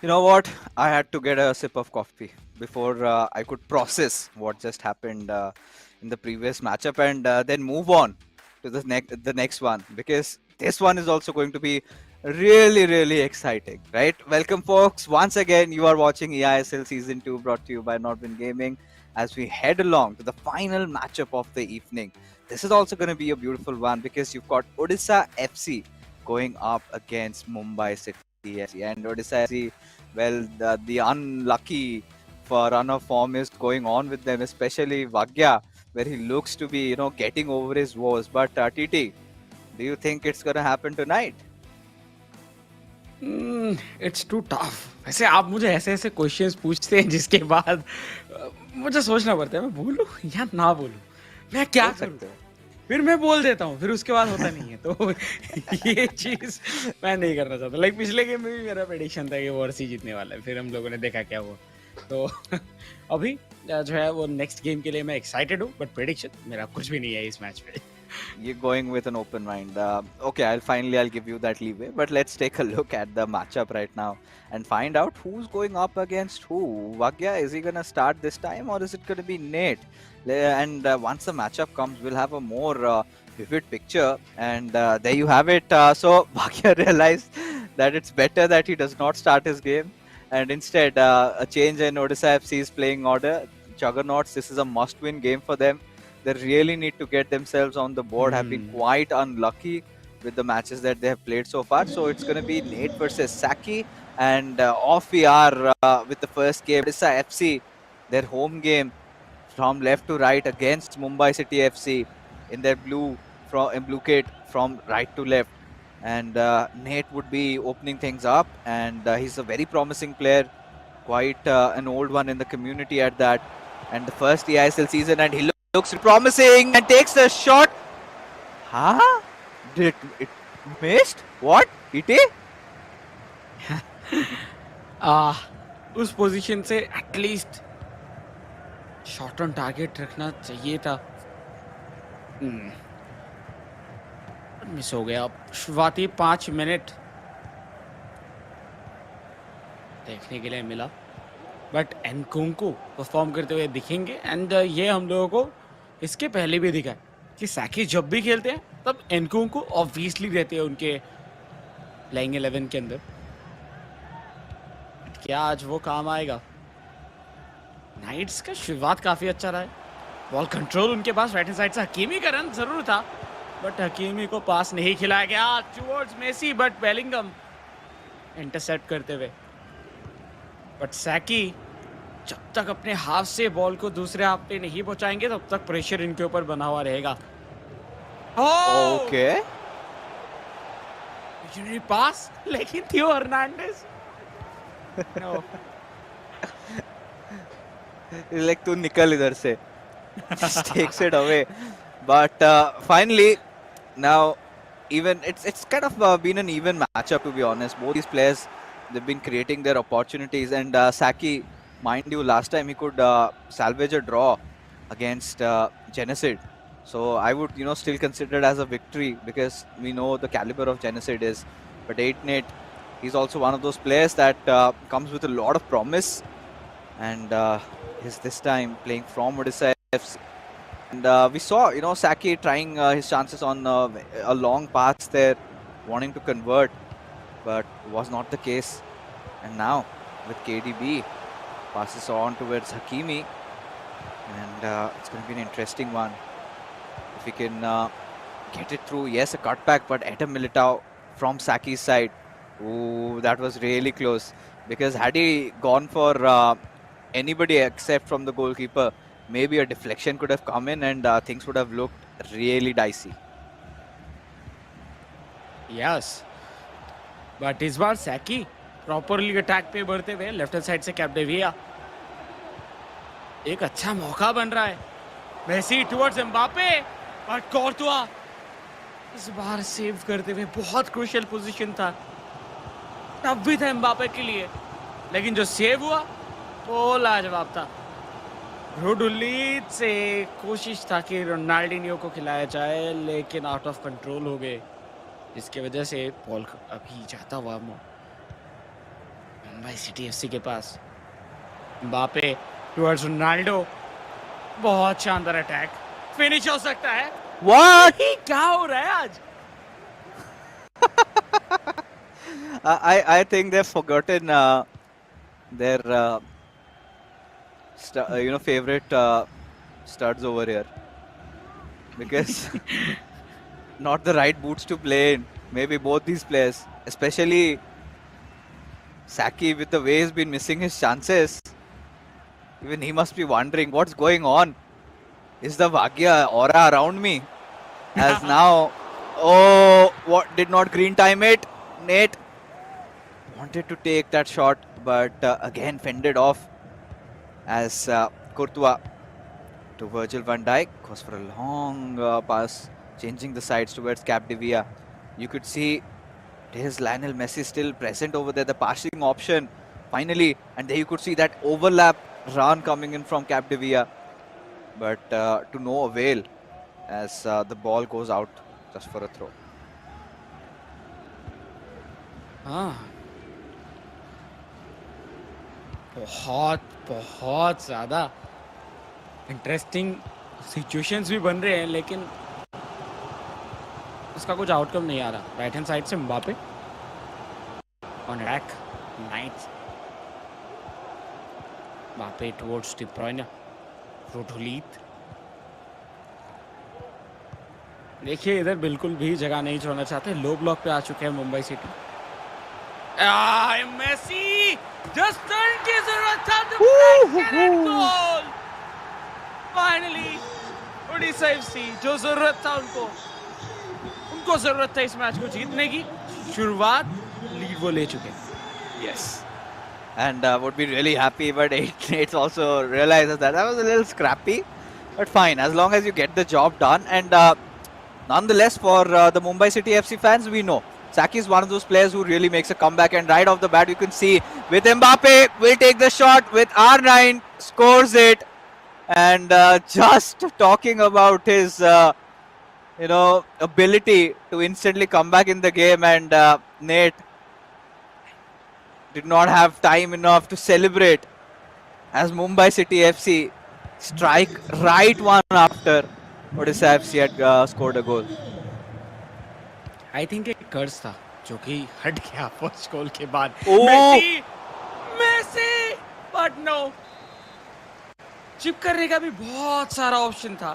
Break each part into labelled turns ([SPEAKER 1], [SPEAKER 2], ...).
[SPEAKER 1] You know what? I had to get a sip of coffee before I could process what just happened in the previous matchup and then move on to the next one, because this one is also going to be really exciting, right? Welcome, folks. Once again, you are watching eISL Season 2, brought to you by Nordwin Gaming, as we head along to the final matchup of the evening. This is also going to be a beautiful one because you've got Odisha FC going up against Mumbai City FC, and Odisha FC, well, the unlucky run of form is going on with them, especially Vagya, where he looks to be, getting over his woes. But TT, do you think it's gonna happen tonight?
[SPEAKER 2] It's too tough. वैसे आप मुझे ऐसे ऐसे questions पूछते हैं जिसके बाद मुझे सोचना पड़ता है, मैं बोलूं या ना बोलूं, मैं क्या
[SPEAKER 1] बोल
[SPEAKER 2] करूं।
[SPEAKER 1] सकते हो।
[SPEAKER 2] फिर मैं बोल देता हूँ, फिर उसके बाद होता नहीं है। तो ये चीज मैं नहीं करना चाहता। लाइक पिछले गेम में भी मेरा प्रेडिक्शन था कि वॉर्सी जीतने वाला है, फिर हम लोगों ने देखा क्या हुआ। तो अभी जो है वो नेक्स्ट गेम के लिए मैं एक्साइटेड हूँ, बट प्रेडिक्शन मेरा कुछ भी नहीं है इस मैच पे।
[SPEAKER 1] You're going with an open mind. Okay, I'll give you that leeway. But let's take a look at the matchup right now and find out who's going up against who. Vagya, is he gonna start this time, or is it gonna be Nate? And once the matchup comes, we'll have a more vivid picture. And there you have it. So Vagya realized that it's better that he does not start his game, and instead a change in Odisha FC's playing order. Juggernauts, this is a must-win game for them. They really need to get themselves on the board. Have been quite unlucky with the matches that they have played so far. So it's going to be Nate versus Saki, and off we are with the first game. Odisha FC, their home game, from left to right against Mumbai City FC in their blue kit from right to left. And Nate would be opening things up, and he's a very promising player, quite an old one in the community at that. And the first eISL season, and he looks promising and takes the shot. Huh? Did it missed? What? ET?
[SPEAKER 2] उस position से at least shot on target रखना चाहिए था। Miss हो गया। शुरुआती 5 minute देखने के लिए मिला, बट एनकुंकू परफॉर्म करते हुए दिखेंगे। एंड ये हम लोगों को इसके पहले भी दिखा है कि साकी जब भी खेलते हैं तब एनकुंकू ऑब्वियसली रहते हैं उनके प्लेइंग 11 के अंदर। क्या आज वो काम आएगा? नाइट्स का शुरुआत काफी अच्छा रहा है। बॉल कंट्रोल उनके पास राइट हैंड साइड से हकीमी का रन जरूर था, बट हकीमी को पास नहीं खिलाया गया towards Messi, but Bellingham intercept करते हुए। बट सैकी जब तक अपने हाफ से बॉल को दूसरे हाफ पे नहीं पहुंचाएंगे तब तक प्रेशर इनके ऊपर बना हुआ रहेगा।
[SPEAKER 1] ओके,
[SPEAKER 2] पास, लेकिन थियो हर्नांडेज
[SPEAKER 1] like तू निकल इधर से, just takes it away. But finally, now even it's kind of been an even matchup, to be honest. Both these players, they've been creating their opportunities, and Saki, mind you, last time he could salvage a draw against Genocide. So I would, still consider it as a victory because we know the caliber of Genocide is. But 8-Nate, he's also one of those players that comes with a lot of promise, and is this time playing from Odisha FC. And we saw, Saki trying his chances on a long pass there, wanting to convert, but was not the case. And now with KDB, passes on towards Hakimi, and it's going to be an interesting one. If he can get it through, yes, a cutback, but at a Militao from Saki's side. Ooh, that was really close, because had he gone for anybody except from the goalkeeper, maybe a deflection could have come in and things would have looked really dicey.
[SPEAKER 2] Yes, but इस बार सैकी properly attack पे बढ़ते हुए left hand side से कैप्डेविया, एक अच्छा मौका बन रहा है। Messi towards Mbappe, but Courtois इस बार सेव करते हुए, बहुत क्रूशियल पोजीशन था, टफ भी था एम्बापे के लिए, लेकिन जो सेव हुआ वो लाजवाब था। रोडुलीत से कोशिश था कि रोनाल्डिनियो को खिलाया जाए, लेकिन आउट ऑफ कंट्रोल हो गए, जिसकी वजह से बॉल अभी जाता हुआ मुंबई सिटी एफसी के पास बापे टुवर्ड्स रोनाल्डो, बहुत शानदार अटैक, फिनिश हो सकता है।
[SPEAKER 1] What?
[SPEAKER 2] ये क्या हो रहा है आज?
[SPEAKER 1] I think they've forgotten their favorite studs over here, because not the right boots to play in. Maybe both these players, especially Saki, with the way he's been missing his chances, even he must be wondering what's going on. Is the Bhagya aura around me? As now, oh, what did not green time it? Nate wanted to take that shot, but again fended off as Courtois to Virgil van Dijk goes for a long pass, changing the sides towards Capdevia. You could see there's Lionel Messi still present over there, the passing option finally, and there you could see that overlap run coming in from Capdevia, but to no avail as the ball goes out just for a throw.
[SPEAKER 2] हाँ, बहुत बहुत ज्यादा interesting situations भी बन रहे हैं, लेकिन उसका कुछ आउटकम नहीं आ रहा। राइट हैंड साइड से Mbappe on attack, night Mbappe towards De Bruyne, Ruud Gullit. देखिए इधर बिल्कुल भी जगह नहीं छोड़ना चाहते, लो ब्लॉक पे आ चुके हैं Mumbai city. Messi just turn की जरूरत था, deflection and goal. Finally Odisha FC, जो जरूरत था उनको जरूरत था इस मैच को जीतने की, शुरुआत लीड वो ले चुके हैं।
[SPEAKER 1] Yes. And would be really happy, but it's also realizes that was a little scrappy, but fine, as long as you get the job done. And nonetheless, for the Mumbai City FC fans, we know Saki is one of those players who really makes a comeback, and right off the bat you can see with Mbappe will take the shot with R9, scores it, and just talking about his ability to instantly come back in the game, and Nate did not have time enough to celebrate as Mumbai City FC strike right one after Odisha FC had scored a goal.
[SPEAKER 2] I think एक कर्ज था जो कि हट गया first goal के बाद।
[SPEAKER 1] Oh!
[SPEAKER 2] Messi but no, chip करने का भी बहुत सारा ऑप्शन था,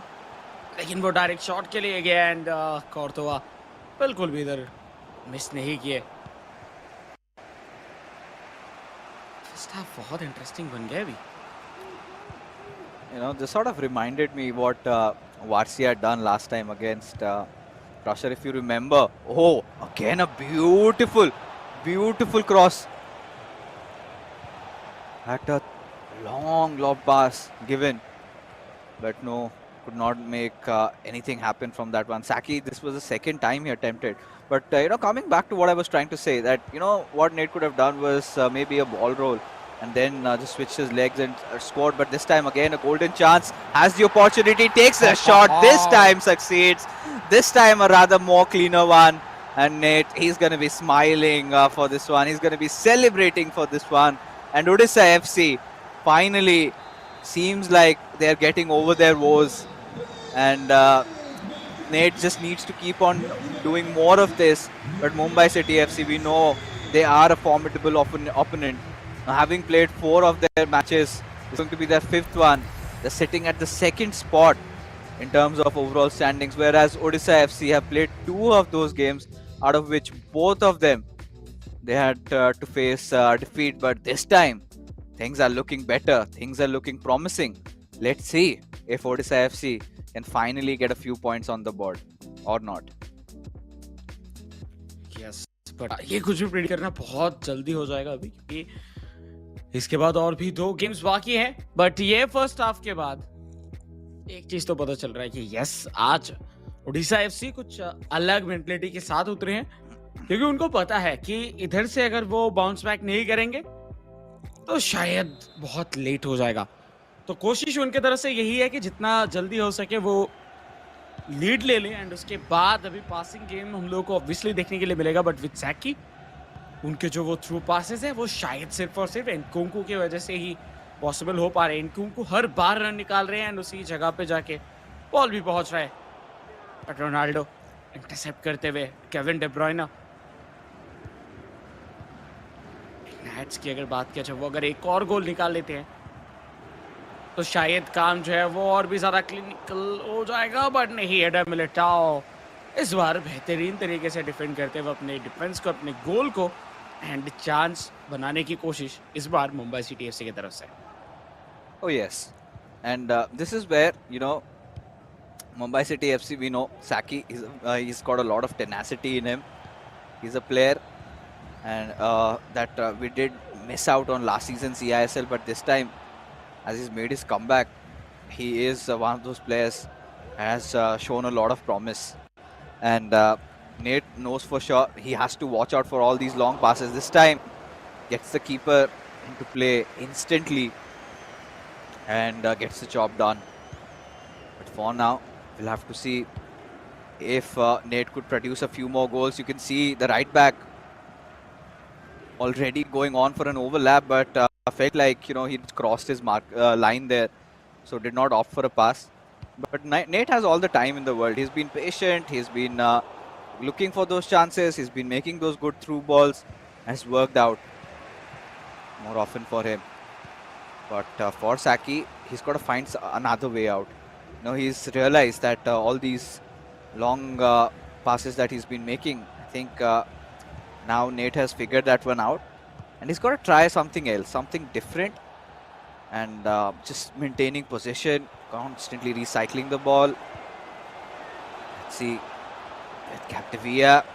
[SPEAKER 2] लेकिन वो डायरेक्ट शॉट के लिए गया, एंड कोर्तोआ बिल्कुल भी इधर मिस नहीं किए। फर्स्ट हाफ बहुत इंटरेस्टिंग बन गया अभी।
[SPEAKER 1] This sort of reminded me what Varsia had done last time against Crusher, if you remember. Oh, again a beautiful cross. Had a long lob pass given, but no, could not make anything happen from that one. Saki, this was the second time he attempted. But coming back to what I was trying to say, that what Nate could have done was maybe a ball roll, and then just switched his legs and scored. But this time again a golden chance, has the opportunity, takes a shot, this time succeeds, this time a rather more cleaner one, and Nate, he's going to be smiling for this one, he's going to be celebrating for this one. And Odisha FC finally seems like they're getting over their woes, and Nate just needs to keep on doing more of this. But Mumbai City FC, we know they are a formidable opponent. Now, having played 4 of their matches, it's going to be their 5th one. They're sitting at the 2nd spot in terms of overall standings, whereas Odisha FC have played 2 of those games, out of which both of them they had to face defeat. But this time, things are looking better. Things are looking promising. Let's see if Odisha FC can finally get a few points on the board or not.
[SPEAKER 2] Yes, but ये कुछ भी predict करना बहुत जल्दी हो जाएगा अभी, क्योंकि इसके बाद और भी 2 गेम्स बाकी हैं। बट ये फर्स्ट हाफ के बाद एक चीज तो पता चल रहा है कि यस, आज ओडिशा एफसी कुछ अलग मेंटलिटी के साथ उतरे हैं, क्योंकि उनको पता है कि इधर से अगर वो बाउंस बैक नहीं करेंगे तो शायद बहुत लेट हो जाएगा। तो कोशिश उनके तरफ से यही है कि जितना जल्दी हो सके वो लीड ले लें, एंड उसके बाद अभी पासिंग गेम हम लोगों को ऑब्वियसली देखने के लिए मिलेगा। बट विद सैकी उनके जो वो थ्रू पासेस है वो शायद सिर्फ और सिर्फ एनकुंकू की वजह से ही पॉसिबल हो पा रहे हैं। एनकुंकू हर बार रन निकाल रहे हैं एंड उसी जगह पे जाके बॉल भी पहुंच रहा है। बट रोनाल्डो इंटरसेप्ट करते हुए केविन डे ब्रुयना। नेट्स की अगर बात किया जाए, वो अगर एक और गोल निकाल लेते हैं तो शायद काम जो है वो और भी ज्यादा क्लिनिकल हो जाएगा। बट नहीं, एडम मिलिटाओ इस बार बेहतरीन तरीके से डिफेंड करते हुए अपने डिफेंस को, अपने गोल को एंड चांस बनाने की कोशिश इस बार मुंबई सिटी एफसी की तरफ से।
[SPEAKER 1] Oh yes, and this is where Mumbai City FC. We know Saki is he's got a lot of tenacity in him. He's a player, and that we did miss out on last season's eISL, but this time, as he's made his comeback, he is one of those players has shown a lot of promise. And Nate knows for sure he has to watch out for all these long passes. This time, gets the keeper into play instantly and gets the job done. But for now, we'll have to see if Nate could produce a few more goals. You can see the right back already going on for an overlap, but felt like he'd crossed his line there, so did not opt for a pass. But Nate has all the time in the world. He's been patient. He's been looking for those chances. He's been making those good through balls. Has worked out more often for him. But for Saki, he's got to find another way out. He's realized that all these long passes that he's been making, I think now Nate has figured that one out. And he's got to try something else, something different. And just maintaining possession, constantly recycling the ball. Let's see. With Capdevia,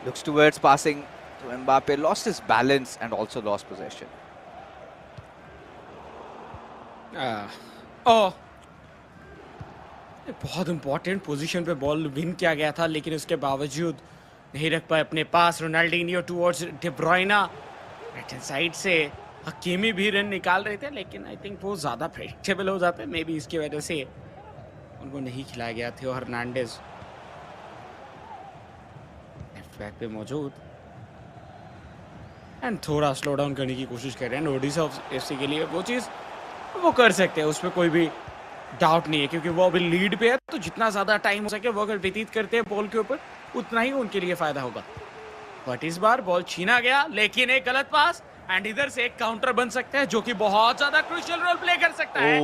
[SPEAKER 1] looks towards passing to Mbappe, lost his balance and also lost possession.
[SPEAKER 2] बहुत important position पे ball win किया गया था, लेकिन उसके बावजूद नहीं रख पाए अपने पास। Ronaldinho towards De Bruyne, right hand side से हकीमी भी रन निकाल रहे थे, लेकिन आई थिंक वो ज़्यादा प्रेडिक्टेबल हो जाते, मे बी इसकी वजह से उनको नहीं खिलाया गया। थियो हर्नांडेज लेफ्ट बैक पे मौजूद एंड थोड़ा स्लो डाउन करने की कोशिश कर रहे हैं ओडिशा एफसी के लिए। वो चीज़ वो कर सकते हैं, उसमें कोई भी डाउट नहीं है, क्योंकि वो अभी लीड पे है, तो जितना ज़्यादा टाइम हो सके वो अगर व्यतीत करते हैं बॉल के ऊपर, उतना ही उनके लिए फ़ायदा होगा। बट इस बार बॉल छीना गया, लेकिन एक गलत पास एंड इधर से एक काउंटर बन सकता है जो कि बहुत ज़्यादा क्रूशियल रोल प्ले कर सकता है।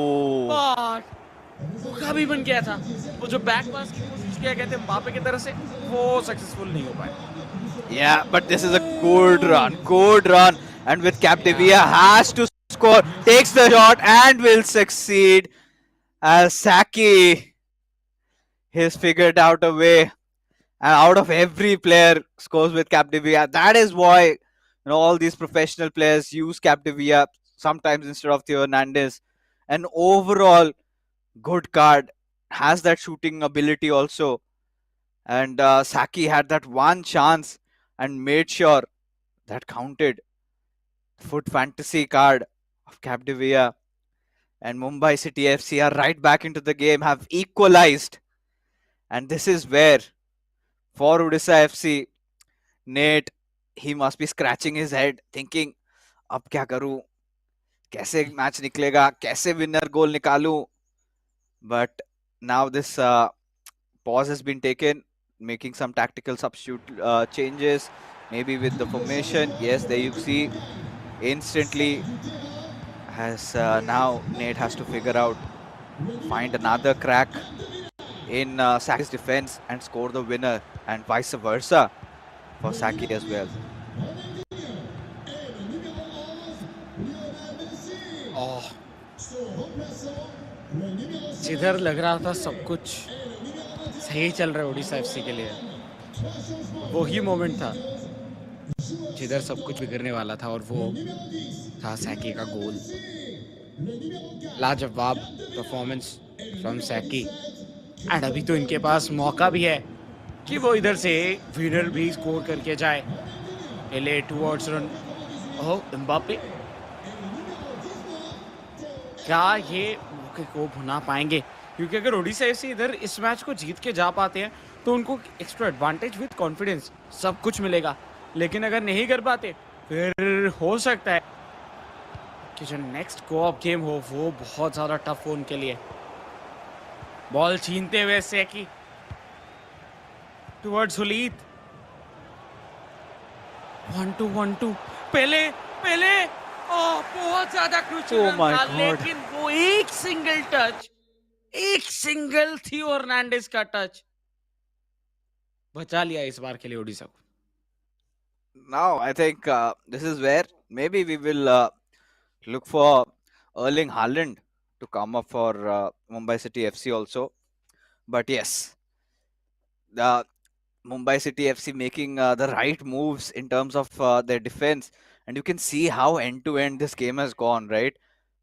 [SPEAKER 2] मौका भी बन गया था, वो जो बैक पास की कोशिश किया गया था एम्बापे की तरफ से, वो सक्सेसफुल नहीं हो पाया।
[SPEAKER 1] Yeah, but this is a good run, and with Capdevia has to score, takes the shot and will succeed. As Saki has figured out a way, and out of every player scores with Capdevia. That is why all these professional players use Capdevia sometimes instead of Theo Hernandez. An overall good card, has that shooting ability also, and Saki had that one chance and made sure that counted. Foot fantasy card of Capdevia. And Mumbai City FC are right back into the game, have equalized. And this is where, for Odisha FC, Nate, he must be scratching his head, thinking, अब क्या करूं, कैसे match निकलेगा, कैसे winner गोल निकालूं. But now this pause has been taken, making some tactical substitute changes, maybe with the formation. Yes, there you see, instantly has now Nate has to figure out, find another crack in Saki's defense and score the winner, and vice versa for Saki as well.
[SPEAKER 2] जिधर लग रहा था सब कुछ सही चल रहा है ओडिशा एफसी के लिए, वो ही मोमेंट था जिधर सब कुछ बिगड़ने वाला था, और वो था सैकी का गोल। लाजवाब परफॉर्मेंस फ्रॉम सैकी, एंड अभी तो इनके पास मौका भी है कि वो इधर से विनर भी स्कोर करके जाए। एले टुवर्ड्स रन, एम्बापे, क्या ये मौके को भुना पाएंगे? क्योंकि अगर ओडिशा एफसी इधर इस मैच को जीत के जा पाते हैं तो उनको एक्स्ट्रा एडवांटेज विद कॉन्फिडेंस सब कुछ मिलेगा। लेकिन अगर नहीं कर पाते फिर हो सकता है कि जो नेक्स्ट कोऑप गेम हो वो बहुत ज्यादा टफ हो उनके लिए। बॉल छीनते हुए सेकी टुवर्ड्स हुलीत, 1-2 पहले पहले बहुत ज्यादा क्रूशियल
[SPEAKER 1] Oh
[SPEAKER 2] रन
[SPEAKER 1] my
[SPEAKER 2] था,
[SPEAKER 1] God.
[SPEAKER 2] लेकिन वो एक सिंगल थियो हर्नांडिस का टच बचा लिया इस बार के लिए ओडिशा को।
[SPEAKER 1] Now I think this is where maybe we will look for Erling Haaland to come up for Mumbai City FC also. But yes, the Mumbai City FC making the right moves in terms of their defense, and you can see how end to end this game has gone, right?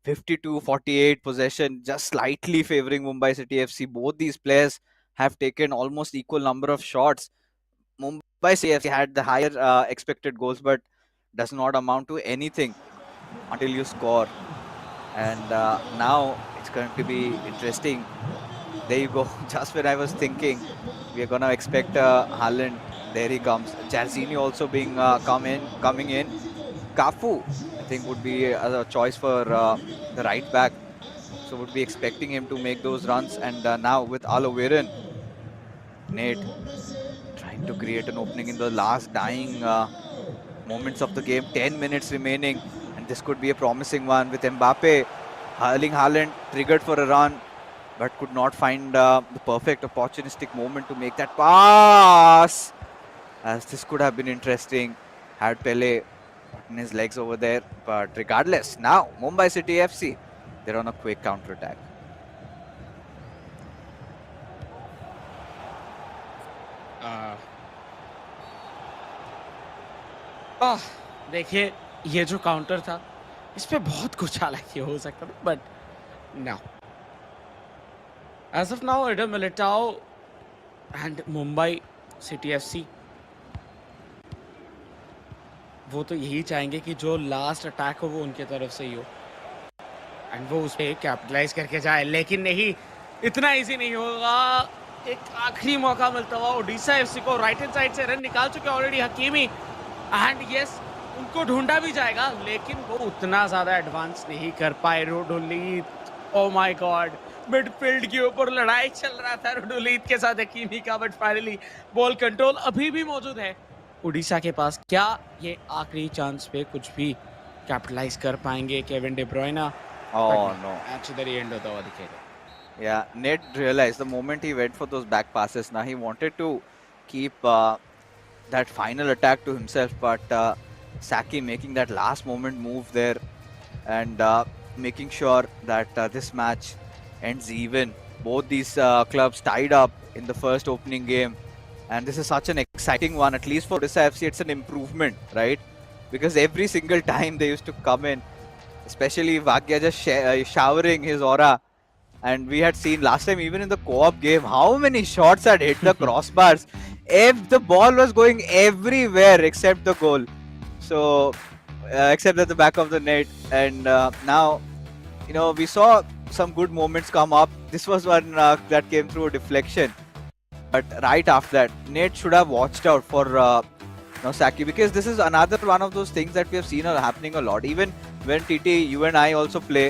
[SPEAKER 1] 52-48 possession, just slightly favoring Mumbai City FC. Both these players have taken almost equal number of shots. Mumbai City FC had the higher expected goals, but does not amount to anything until you score. And now it's going to be interesting. There you go. Just when I was thinking we are gonna expect Haaland, there he comes. Jairzinho also being coming in. Cafu, I think, would be a choice for the right back. So would be expecting him to make those runs. And now with Aloviran, Nate trying to create an opening in the last dying moments of the game. 10 minutes remaining, and this could be a promising one with Mbappe. Erling Haaland triggered for a run, but could not find the perfect opportunistic moment to make that pass. As this could have been interesting had Pele gotten his legs over there. But regardless, now Mumbai City FC, they're on a quick counter attack.
[SPEAKER 2] देखिए ये जो counter था इस पे बहुत कुछ हालांकि हो सकता था, but no, as of now Eder Militao and Mumbai city FC वो तो यही चाहेंगे कि जो लास्ट अटैक हो वो उनके तरफ से ही हो एंड वो उस पर कैपिटलाइज करके जाए, लेकिन नहीं, इतना इजी नहीं होगा। एक आखिरी मौका मिलता हुआ उड़ीसा एफसी को, राइट हैंड साइड से रन निकाल चुके ऑलरेडी हकीमी, एंड यस उनको ढूंढा भी जाएगा, लेकिन वो उतना ज्यादा एडवांस नहीं कर पाए। रोडोलीत, ओ माय गॉड, मिडफील्ड के ऊपर लड़ाई चल रहा था रोडोलीत के साथ हकीमी का, बट फाइनली बॉल कंट्रोल अभी भी मौजूद है उड़ीसा के पास। क्या ये आखिरी चांस पे कुछ भी कैपिटलाइज कर पाएंगे Kevin De Bruyne?
[SPEAKER 1] Oh no.
[SPEAKER 2] Match इधर ही एंड होता हुआ दिखेगा।
[SPEAKER 1] Yeah, Ned realized the moment he went for those back passes, now he wanted to keep that final attack to himself, but Saki making that last moment move there and making sure that this match ends even. Both these clubs tied up in the first opening game, and this is such an exciting one. At least for Odisha FC, it's an improvement, right? Because every single time they used to come in, especially Vakya just showering his aura. And we had seen last time, even in the co-op game, how many shots had hit the crossbars. If the ball was going everywhere except the goal. So, except at the back of the net. And now, you know, we saw some good moments come up. This was one that came through a deflection. But right after that, Nate should have watched out for Saki, because this is another one of those things that we have seen happening a lot. Even when TT, you and I also play,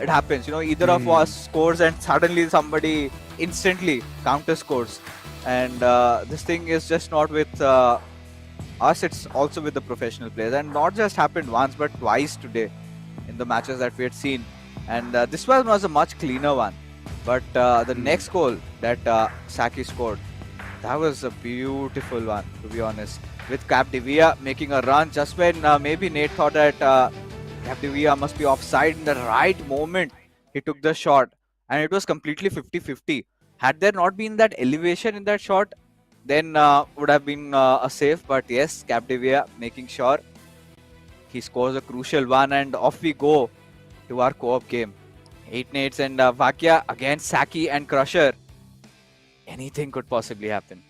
[SPEAKER 1] it happens. You know, either of us scores and suddenly somebody instantly counter scores. And this thing is just not with us, it's also with the professional players. And not just happened once, but twice today in the matches that we had seen. And this one was a much cleaner one. But the next goal that Saki scored, that was a beautiful one, to be honest. With Capdevia making a run just when maybe Nate thought that Capdevia must be offside. In the right moment, he took the shot, and it was completely 50-50. Had there not been that elevation in that shot, then would have been a save. But yes, Capdevia making sure he scores a crucial one, and off we go to our co-op game. 8 nades and Vakya against Saki and Crusher. Anything could possibly happen.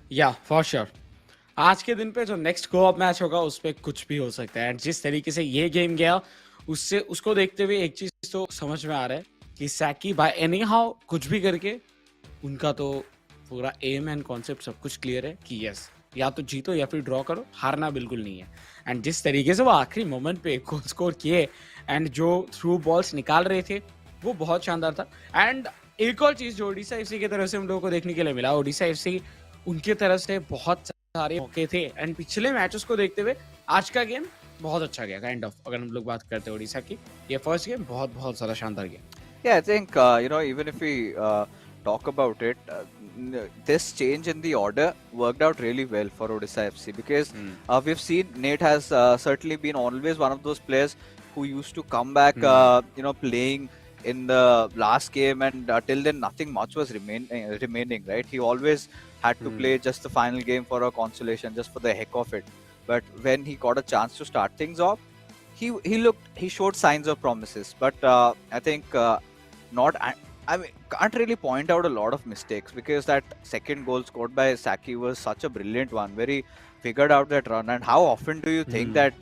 [SPEAKER 2] Yeah, for sure. आज के दिन पे जो next co-op match होगा उस पे कुछ भी हो सकता है, एंड जिस तरीके से ये गेम गया उससे उसको देखते हुए एक चीज तो समझ में आ रहा है कि सैकी बाय एनी हाउ कुछ भी करके उनका तो पूरा एम एंड कॉन्सेप्ट सब कुछ क्लियर है कि यस या तो जीतो या फिर ड्रॉ करो, हारना बिल्कुल नहीं है। एंड जिस तरीके से वो आखिरी मोमेंट पे गोल स्कोर किए एंड जो थ्रू बॉल्स निकाल रहे थे वो बहुत शानदार था। एंड एक और चीज जो ओडिशा एफसी की तरफ से हम लोगों को देखने के लिए मिला, ओडिशा एफसी उनकी तरफ से बहुत सारे मौके थे एंड पिछले मैचेस को देखते हुए आज का गेम बहुत अच्छा गया काइंड ऑफ। अगर हम लोग बात करते हैं ओडिशा की, ये फर्स्ट गेम बहुत बहुत ज्यादा शानदार गया।
[SPEAKER 1] Yeah, I think even if we talk about it, this change in the order worked out really well for Odisha FC because we've seen Nate has certainly been always one of those players who used to come back, playing in the last game, and till then nothing much was remaining, right? He always had to play just the final game for a consolation, just for the heck of it. But when he got a chance to start things off, he showed signs of promises. But I think not I mean can't really point out a lot of mistakes because that second goal scored by Saki was such a brilliant one, very figured out that run. And how often do you think that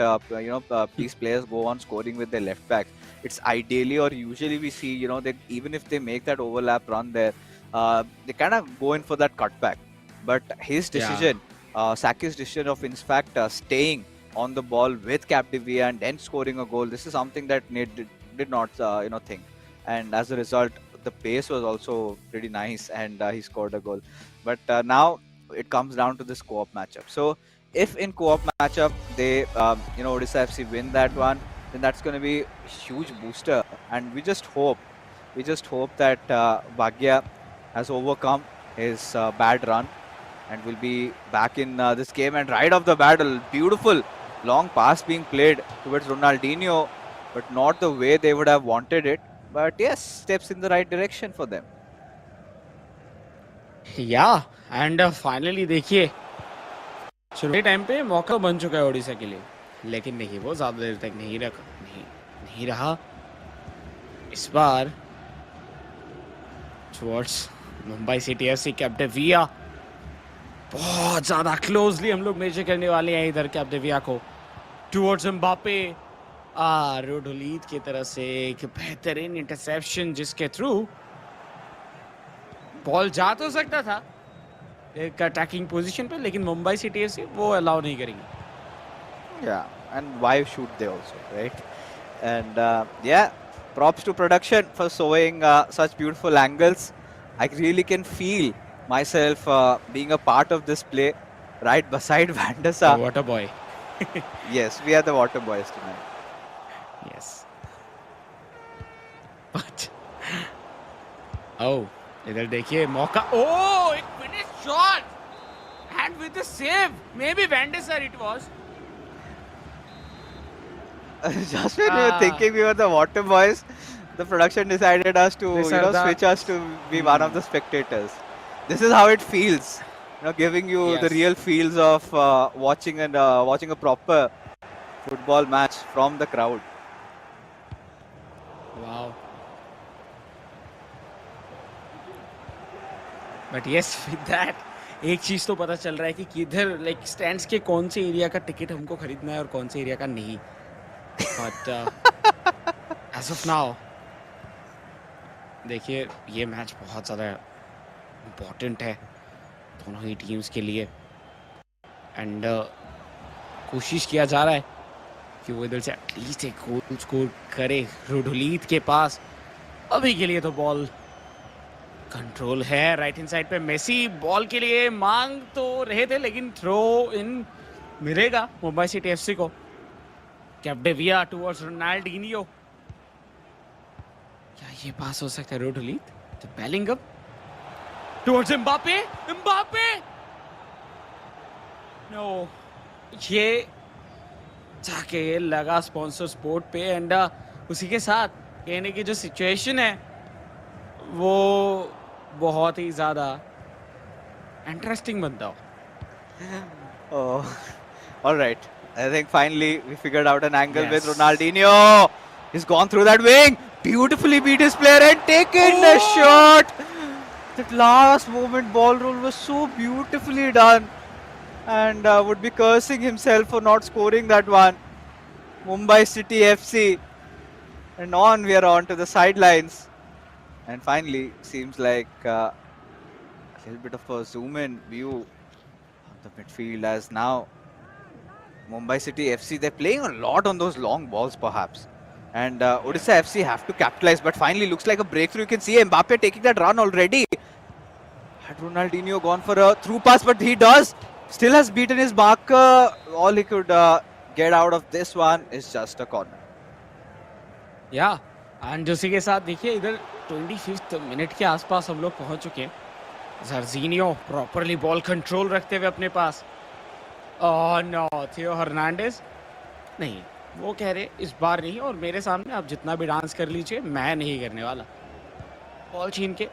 [SPEAKER 1] these players go on scoring with their left backs? It's ideally or usually we see they, even if they make that overlap run there, they kind of go in for that cutback. But his decision, Saki's decision of in fact staying on the ball with Capdevia and then scoring a goal, this is something that Nate did not think. And as a result, the pace was also pretty nice, and he scored a goal. But now it comes down to this co-op matchup. So if in co-op matchup they Odisha FC win that one, then that's going to be a huge booster. And we just hope that Bhagya has overcome his bad run and will be back in this game. And right off the bat, a beautiful long pass being played towards Ronaldinho, but not the way they would have wanted it. But yes, steps in the right direction for them.
[SPEAKER 2] या and finally देखिए शुरुआती time पे मौका बन चुका है ओडिशा के लिए, लेकिन नहीं, वो ज्यादा देर तक नहीं रहा। इस बार टुवर्ड्स मुंबई सिटी एफसी कैप्डेविया, बहुत ज्यादा क्लोजली हम लोग मेजर करने वाले हैं इधर कैप्डेविया को। टुवर्ड्स एम्बापे, रोडोलीत की तरफ से एक बेहतरीन इंटरसेप्शन जिसके थ्रू बॉल जा तो सकता था एक अटैकिंग पोजीशन पे, लेकिन मुंबई सिटी एफसी वो अलाउ नहीं करेंगे।
[SPEAKER 1] Yeah, and why should they also, right? And props to production for showing such beautiful angles. I really can feel myself being a part of this play right beside Van der Sar.
[SPEAKER 2] Water boy.
[SPEAKER 1] Yes, we are the water boys tonight.
[SPEAKER 2] Yes. But oh, इधर देखिए मौका, oh, एक finish shot and with the save, maybe Van der Sar it was.
[SPEAKER 1] Just when we were thinking we were the water boys, the production decided us to switch us to be one of the spectators. This is how it feels, giving you the real feels of watching a proper football match from the crowd.
[SPEAKER 2] Wow. But yes, with that, एक चीज तो पता चल रहा है कि किधर like stands के कौन से एरिया का टिकट हमको खरीदना है और कौन से एरिया का नहीं। But as of now, देखिए ये मैच बहुत ज़्यादा इम्पोर्टेंट है दोनों ही टीम्स के लिए। एंड कोशिश किया जा रहा है कि वो इधर से एटलीस्ट एक गोल स्कोर करे रोडोलीत के पास। अभी के लिए तो बॉल कंट्रोल है राइट हैंड साइड पे। मेसी बॉल के लिए मांग तो रहे थे, लेकिन थ्रो इन मिलेगा मुंबई सिटी एफसी को। कैप्डेविया टुवर्ड्स रोनाल्डिनियो, क्या ये पास हो सकता है? रोडोलीत तो बेलिंगम टुवर्ड्स एम्बापे, नो, ये जाके लगा स्पॉन्सर स्पोर्ट पे। एंड उसी के साथ कहने की जो सिचुएशन है वो बहुत ही ज्यादा इंटरेस्टिंग बनता हो।
[SPEAKER 1] All right. I think finally we figured out an angle with Ronaldinho. He's gone through that wing, beautifully beat his player and taken the shot. That last moment ball roll was so beautifully done, and would be cursing himself for not scoring that one. Mumbai City FC, and on we are on to the sidelines, and finally seems like a little bit of a zoom in view. the midfield, as now Mumbai City FC, they're playing a lot on those long balls perhaps. And Odisha FC have to capitalize, but finally looks like a breakthrough. You can see Mbappe taking that run already. Had Ronaldinho gone for a through pass, but he still has beaten his marker. All he could get out of this one is just a corner.
[SPEAKER 2] या and उसी के साथ देखिए इधर 25th minute के आसपास हम लोग पहुंच चुके हैं. जर्जीनियो प्रॉपरली बॉल कंट्रोल रखते हुए अपने पास. ओह नो, थियो हर्नांडेज नहीं, वो कह रहे इस बार नहीं, और मेरे सामने आप जितना भी डांस कर लीजिए, मैं नहीं करने वाला. बॉल छीन के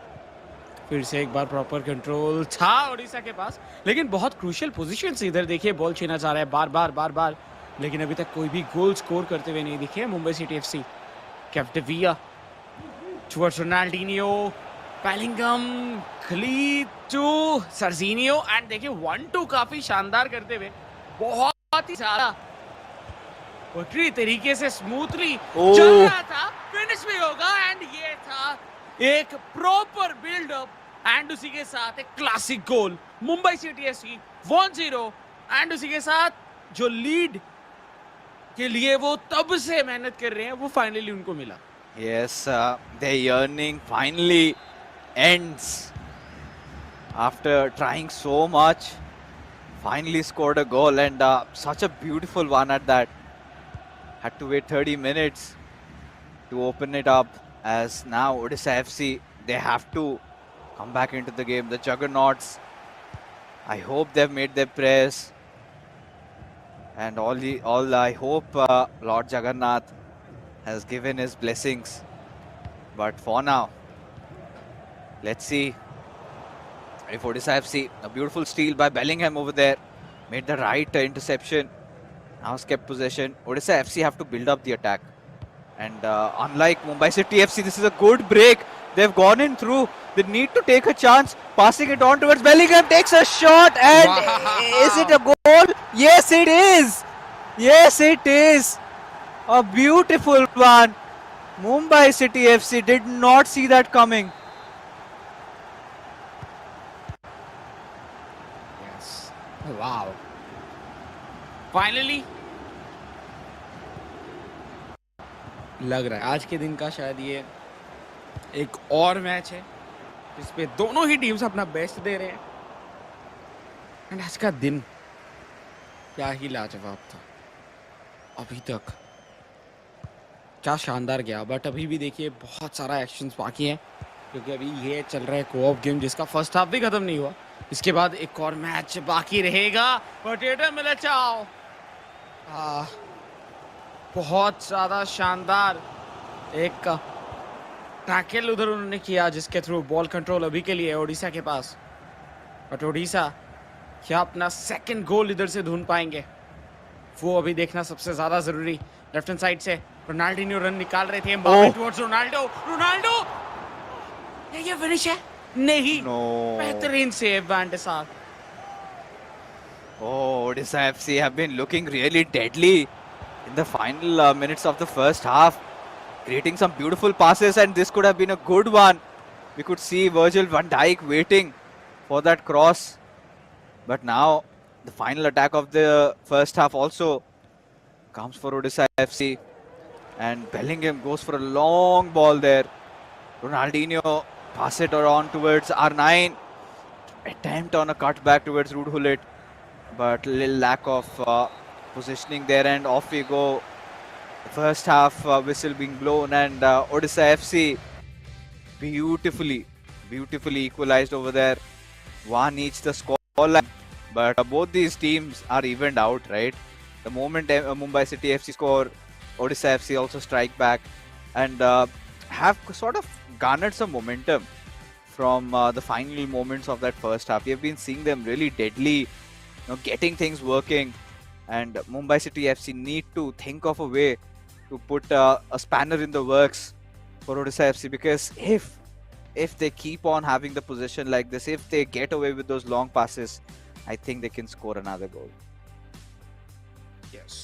[SPEAKER 2] फिर से एक बार प्रॉपर कंट्रोल था ओडिशा के पास, लेकिन बहुत क्रूशियल पोजीशन से इधर देखिए बॉल छीना जा रहा है बार बार, लेकिन अभी तक कोई भी गोल स्कोर करते हुए नहीं दिखे मुंबई सिटी एफसी. कैप्टेविया towards Ronaldinho, Bellingham, Khalid to Sarzinho, and देखिए 1-2 काफी शानदार करते हुए, बहुत ही सारा पटरी तरीके से स्मूथली चल रहा था. फिनिश भी होगा, एंड ये था एक प्रॉपर बिल्डअप, एंड उसी के साथ एक classic goal. Mumbai city FC 1-0, and उसी के साथ जो लीड के लिए वो तब से मेहनत कर रहे हैं, वो फाइनली उनको मिला.
[SPEAKER 1] Yes, their yearning finally ends after trying so much. Finally scored a goal, and such a beautiful one at that. Had to wait 30 minutes to open it up, as now Odisha FC, they have to come back into the game. The juggernauts, I hope they've made their prayers, and all I hope Lord Jagannath has given his blessings. But for now, let's see if Odisha FC, a beautiful steal by Bellingham over there, made the right interception. Now kept possession. Odisha FC have to build up the attack. And unlike Mumbai City FC, this is a good break. They've gone in through. They need to take a chance. Passing it on towards Bellingham, takes a shot, and is it a goal? Yes, it is. Yes, it is. A beautiful one. Mumbai City FC did not see that coming.
[SPEAKER 2] Yes. Wow. Finally. लग रहा है आज के दिन का शायद ये एक और मैच है जिसपे दोनों ही टीम्स अपना बेस्ट दे रहे हैं. एंड आज का दिन क्या ही लाजवाब था. अभी तक क्या शानदार गया, बट अभी भी देखिए बहुत सारा एक्शंस बाकी हैं, क्योंकि अभी ये चल रहा है कोऑप गेम जिसका फर्स्ट हाफ भी खत्म नहीं हुआ. इसके बाद एक और मैच बाकी रहेगा. पोटैटो मिलिचाओ बहुत ज्यादा शानदार एक टैकल उधर उन्होंने किया, जिसके थ्रू बॉल कंट्रोल अभी के लिए ओडिशा के पास. बट ओडिशा क्या अपना सेकंड गोल इधर से ढूंढ पाएंगे, वो अभी देखना सबसे ज्यादा जरूरी. लेफ्ट हैंड साइड से रोनाल्डिनो रन निकाल रहे थे. एम्बापे टुवर्ड्स रोनाल्डो ये फिनिश है नहीं. बेहतरीन सेव वैन डे सार.
[SPEAKER 1] Oh, Odisha FC have been looking really deadly in the final minutes of the first half, creating some beautiful passes, and this could have been a good one. We could see Virgil van Dijk waiting for that cross, but now the final attack of the first half also comes for Odisha FC, and Bellingham goes for a long ball there. Ronaldinho pass it on towards R9, attempt on a cutback towards Ruud Gullit, but little lack of positioning there, and off we go. The first half whistle being blown, and Odisha FC beautifully equalized over there. One each the scoreline, but both these teams are evened out, right? The moment Mumbai City FC score, Odisha FC also strike back, and have sort of garnered some momentum from the final moments of that first half. We have been seeing them really deadly, getting things working, and Mumbai City FC need to think of a way to put a spanner in the works for Odisha FC, because if they keep on having the possession like this, if they get away with those long passes, I think they can score another goal.
[SPEAKER 2] Yes.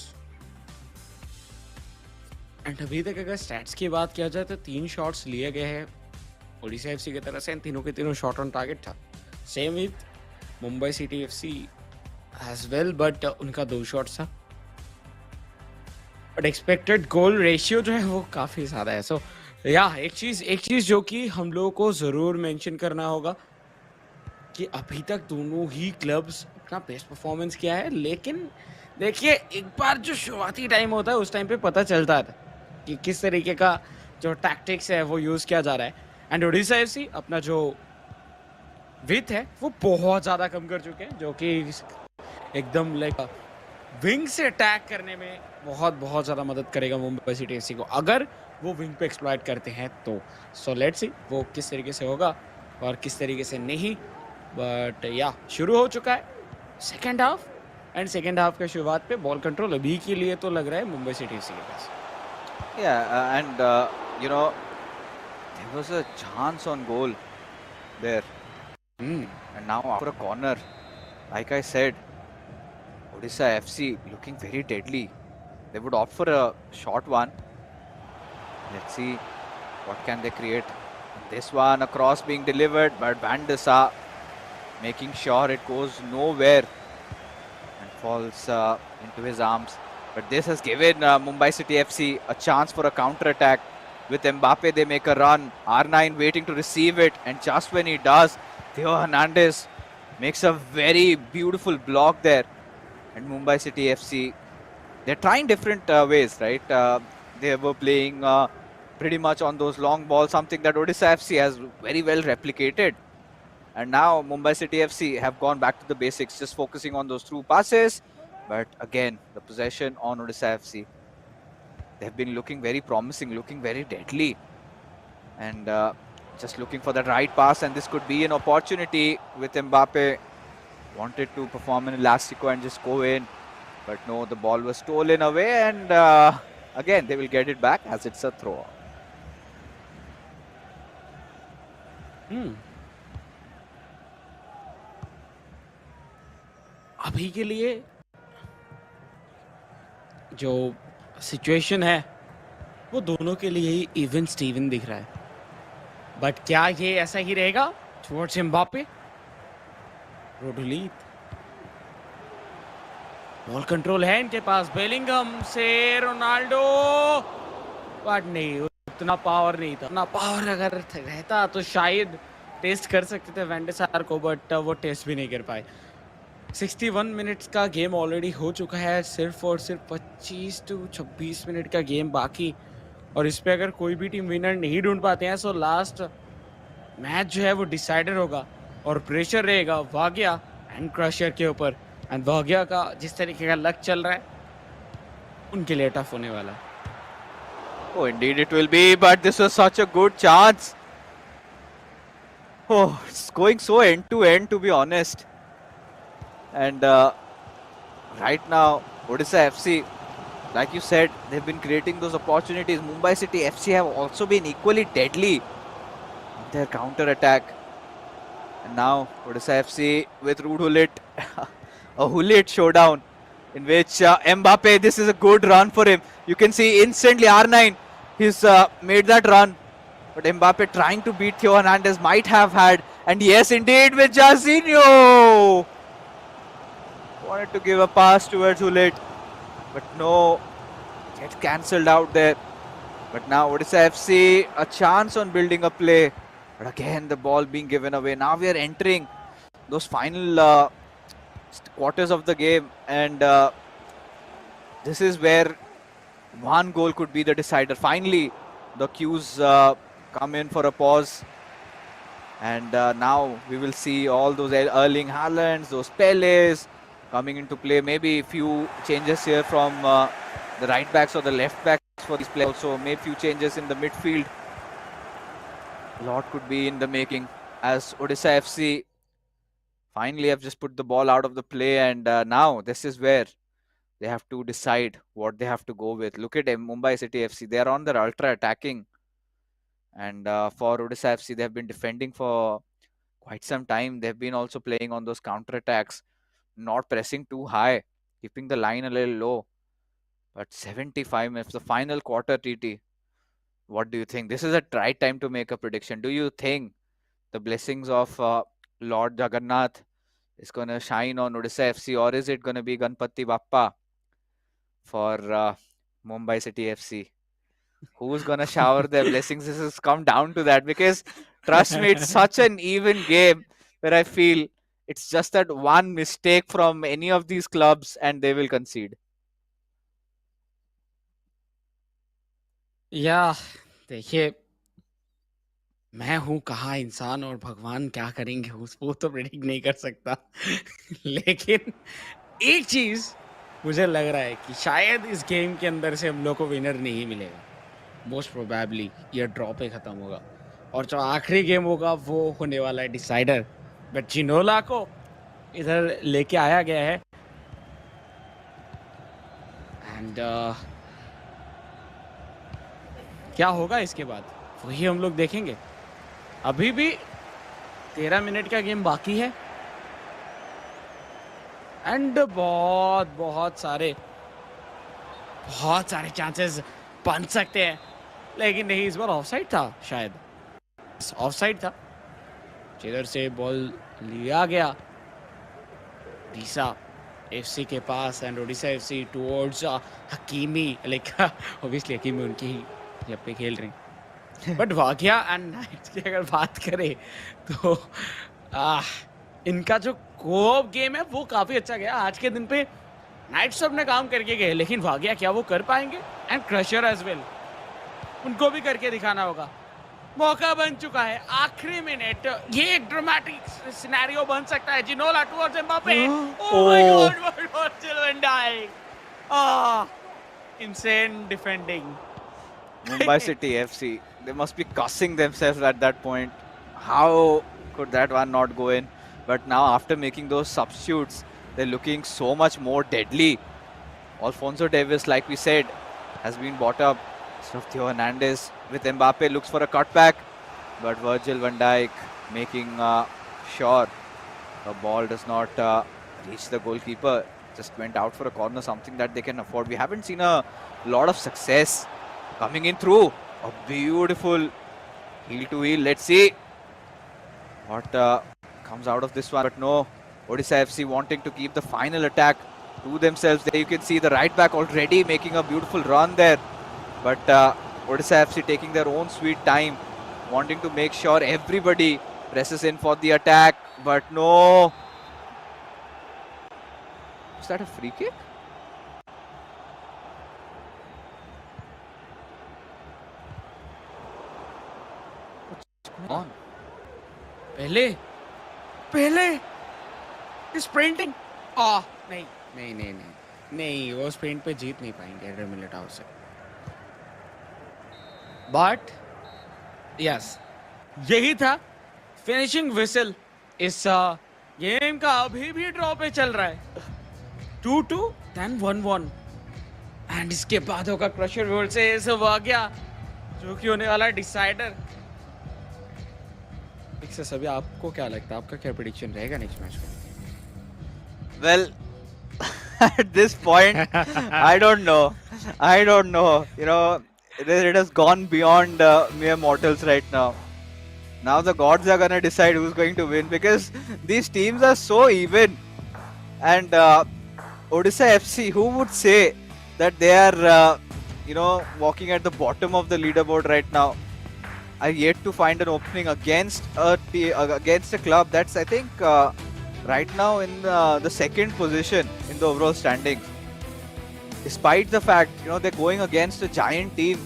[SPEAKER 2] And अभी तक अगर stats की बात किया जाए तो 3 shots लिए गए हैं ओडिशा एफसी की तरफ से, तीनों के तीनों शॉट ऑन टारगेट था. Same with Mumbai city FC as well, but उनका 2 शॉट्स था, बट एक्सपेक्टेड गोल रेशियो जो है वो काफी ज्यादा है. सो या एक चीज जो कि हम लोगों को जरूर मेंशन करना होगा कि अभी तक दोनों ही क्लब्स अपना बेस्ट परफॉर्मेंस किया है, लेकिन देखिए एक बार जो शुरुआती टाइम होता है उस टाइम पे पता चलता है कि किस तरीके का जो टैक्टिक्स है वो यूज किया जा रहा है. एंड ओडिशा एफसी अपना जो विथ है वो बहुत ज्यादा कम कर चुके हैं, जो कि एकदम लाइक विंग से अटैक करने में बहुत बहुत ज्यादा मदद करेगा मुंबई सिटी एफसी को, अगर वो विंग पे एक्सप्लॉइट करते हैं तो. सो लेट्स सी वो किस तरीके से होगा और किस तरीके से नहीं. बट या शुरू हो चुका है second half, and second half के शुरुआत पे बॉल कंट्रोल अभी के लिए तो लग रहा है मुंबई सिटी एफसी के पास.
[SPEAKER 1] Yeah, and you know, there was a chance on goal there. And now after a corner, like I said, Odisha FC looking very deadly. They would opt for a short one. Let's see what can they create. This one, a cross being delivered, but Van de Sar making sure it goes nowhere and falls into his arms. But this has given Mumbai City FC a chance for a counter-attack. With Mbappe, they make a run. R9 waiting to receive it, and just when he does, Theo Hernandez makes a very beautiful block there. And Mumbai City FC, they're trying different ways, right? They were playing pretty much on those long balls, something that Odisha FC has very well replicated. And now Mumbai City FC have gone back to the basics, just focusing on those through passes. But again, the possession on Odisha FC, they've been looking very promising, looking very deadly. And just looking for that right pass, and this could be an opportunity with Mbappe. Wanted to perform an elastico and just go in. But no, the ball was stolen away, and again, they will get it back as it's a throw.
[SPEAKER 2] अभी के लिए जो situation है वो दोनों के लिए ही even Steven दिख रहा है, बट क्या ये ऐसा ही रहेगा टुवर्ड्स एम्बापे? रोडुलीत, बॉल कंट्रोल है इनके पास, बेलिंगम से रोनाल्डो, बट नहीं, उतना पावर नहीं था. उतना पावर अगर रहता तो शायद टेस्ट कर सकते थे वैन डे सार को, बट वो टेस्ट भी नहीं कर पाए. 61 मिनट्स का गेम ऑलरेडी हो चुका है, सिर्फ और सिर्फ 25 to 26 मिनट का गेम बाकी, और इस पे अगर कोई भी टीम विनर नहीं ढूंढ पाते हैं सो लास्ट मैच जो है वो डिसाइडर होगा, और प्रेशर रहेगा वाग्या एंड क्रशर के ऊपर. एंड वाग्या का जिस तरीके का लक चल रहा है उनके लिए टफ होने वाला है.
[SPEAKER 1] Oh, indeed it will be, but this was such a good chance. Oh, it's going so end to end, to be honest. And right now, Odisha FC, like you said, they've been creating those opportunities. Mumbai City FC have also been equally deadly in their counter attack. And now Odisha FC with Rude Hullet, a Hullet showdown in which Mbappe, this is a good run for him. You can see instantly R9, he's made that run. But Mbappe trying to beat Theo Hernandez might have had. And yes, indeed, with Jairzinho. Wanted to give a pass towards Hullet. But no, gets cancelled out there. But now Odisha FC, a chance on building a play. But again, the ball being given away. Now we are entering those final quarters of the game. And this is where one goal could be the decider. Finally, the cues come in for a pause. And now we will see all those Erling Haalands, those Peles coming into play. Maybe a few changes here from the right backs or the left backs for these players. Also, maybe a few changes in the midfield. A lot could be in the making as Odisha FC finally have just put the ball out of the play. And now this is where they have to decide what they have to go with. Look at Mumbai City FC. They are on their ultra attacking. And for Odisha FC, they have been defending for quite some time. They've been also playing on those counter attacks, not pressing too high, keeping the line a little low. But 75 minutes, the final quarter, TT. What do you think? This is a right time to make a prediction. Do you think the blessings of Lord Jagannath is going to shine on Odisha FC, or is it going to be Ganpati Bappa for Mumbai City FC? Who's going to shower their blessings? This has come down to that, because trust me, it's such an even game where I feel it's just that one mistake from any of these clubs and they will concede.
[SPEAKER 2] या देखिए, मैं हूँ कहाँ इंसान और भगवान क्या करेंगे वो तो प्रेडिक्ट नहीं कर सकता लेकिन एक चीज मुझे लग रहा है कि शायद इस गेम के अंदर से हम लोग को विनर नहीं मिलेगा. मोस्ट प्रोबेबली ये ड्रॉ पे खत्म होगा और जो आखिरी गेम होगा वो होने वाला है डिसाइडर. बट जिनोला को इधर लेके आया गया है एंड क्या होगा इसके बाद वही हम लोग देखेंगे. अभी भी 13 मिनट का गेम बाकी है एंड बहुत सारे चांसेस बन सकते हैं, लेकिन नहीं, इस बार ऑफसाइड था, शायद ऑफसाइड था. जिधर से बॉल लिया गया ओडिशा एफसी के पास and Odisha FC towards Hakimi. Like obviously Hakimi उनकी ही क्लब पे खेल रहे हैं. बट वाघिया एंड नाइट्स की अगर बात करें तो इनका जो कोऑप गेम है वो काफी अच्छा गया. आज के दिन पे नाइट्स तो अपने काम करके गए, लेकिन वाघिया क्या वो कर पाएंगे? एंड क्रशर एज वेल, उनको भी करके दिखाना होगा. मौका बन चुका है, आखिरी मिनट, ये एक ड्रामेटिक सिनेरियो बन सकता है. Ginola towards Mbappe. Oh my God, what Van Dijk. insane defending.
[SPEAKER 1] Mumbai City FC, they must be cussing themselves at that point. How could that one not go in? But now after making those substitutes, they're looking so much more deadly. Alphonso Davies, like we said, has been bought up. Theo Hernandez with Mbappe looks for a cutback, but Virgil van Dijk making sure the ball does not reach the goalkeeper. Just went out for a corner, something that they can afford. We haven't seen a lot of success coming in through. A beautiful heel to heel. Let's see what comes out of this one. But no, Odisha FC wanting to keep the final attack to themselves. There you can see the right back already making a beautiful run there. But Odisha FC taking their own sweet time, wanting to make sure everybody presses in for the attack. But no. Is that a free kick? What's going on?
[SPEAKER 2] पहले sprinting. नहीं, वो sprint पे जीत नहीं पाएंगे adder Militão से. But yes, यही था finishing whistle. इस गेम का अभी भी ड्रॉ पे चल रहा है. 2-2 then 1-1 एंड इसके बाद होगा क्रशर रोल से सर्वज्ञा, जो कि होने वाला है डिसाइडर. से सभी, आपको क्या लगता है, आपका क्या प्रेडिक्शन रहेगा नेक्स्ट मैच का?
[SPEAKER 1] Well, at this point, I don't know. You know, it has gone beyond mere mortals right now. Now the gods are gonna decide who's going to win, because these teams are so even. And Odisha FC, who would say that they are, walking at the bottom of the leaderboard right now? I yet to find an opening against a club that's, I think, right now in the second position in the overall standings. Despite the fact, they're going against a giant team,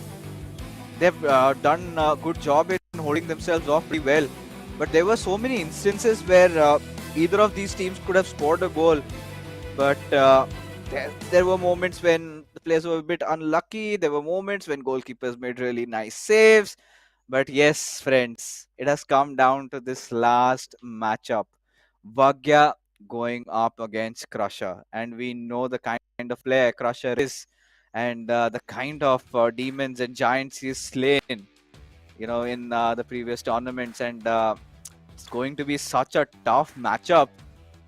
[SPEAKER 1] they've done a good job in holding themselves off pretty well. But there were so many instances where either of these teams could have scored a goal. But there were moments when the players were a bit unlucky. There were moments when goalkeepers made really nice saves. But yes, friends, it has come down to this last matchup. Vagya going up against Crusher. And we know the kind of player Crusher is, and the kind of demons and giants he's slain, in the previous tournaments. And it's going to be such a tough matchup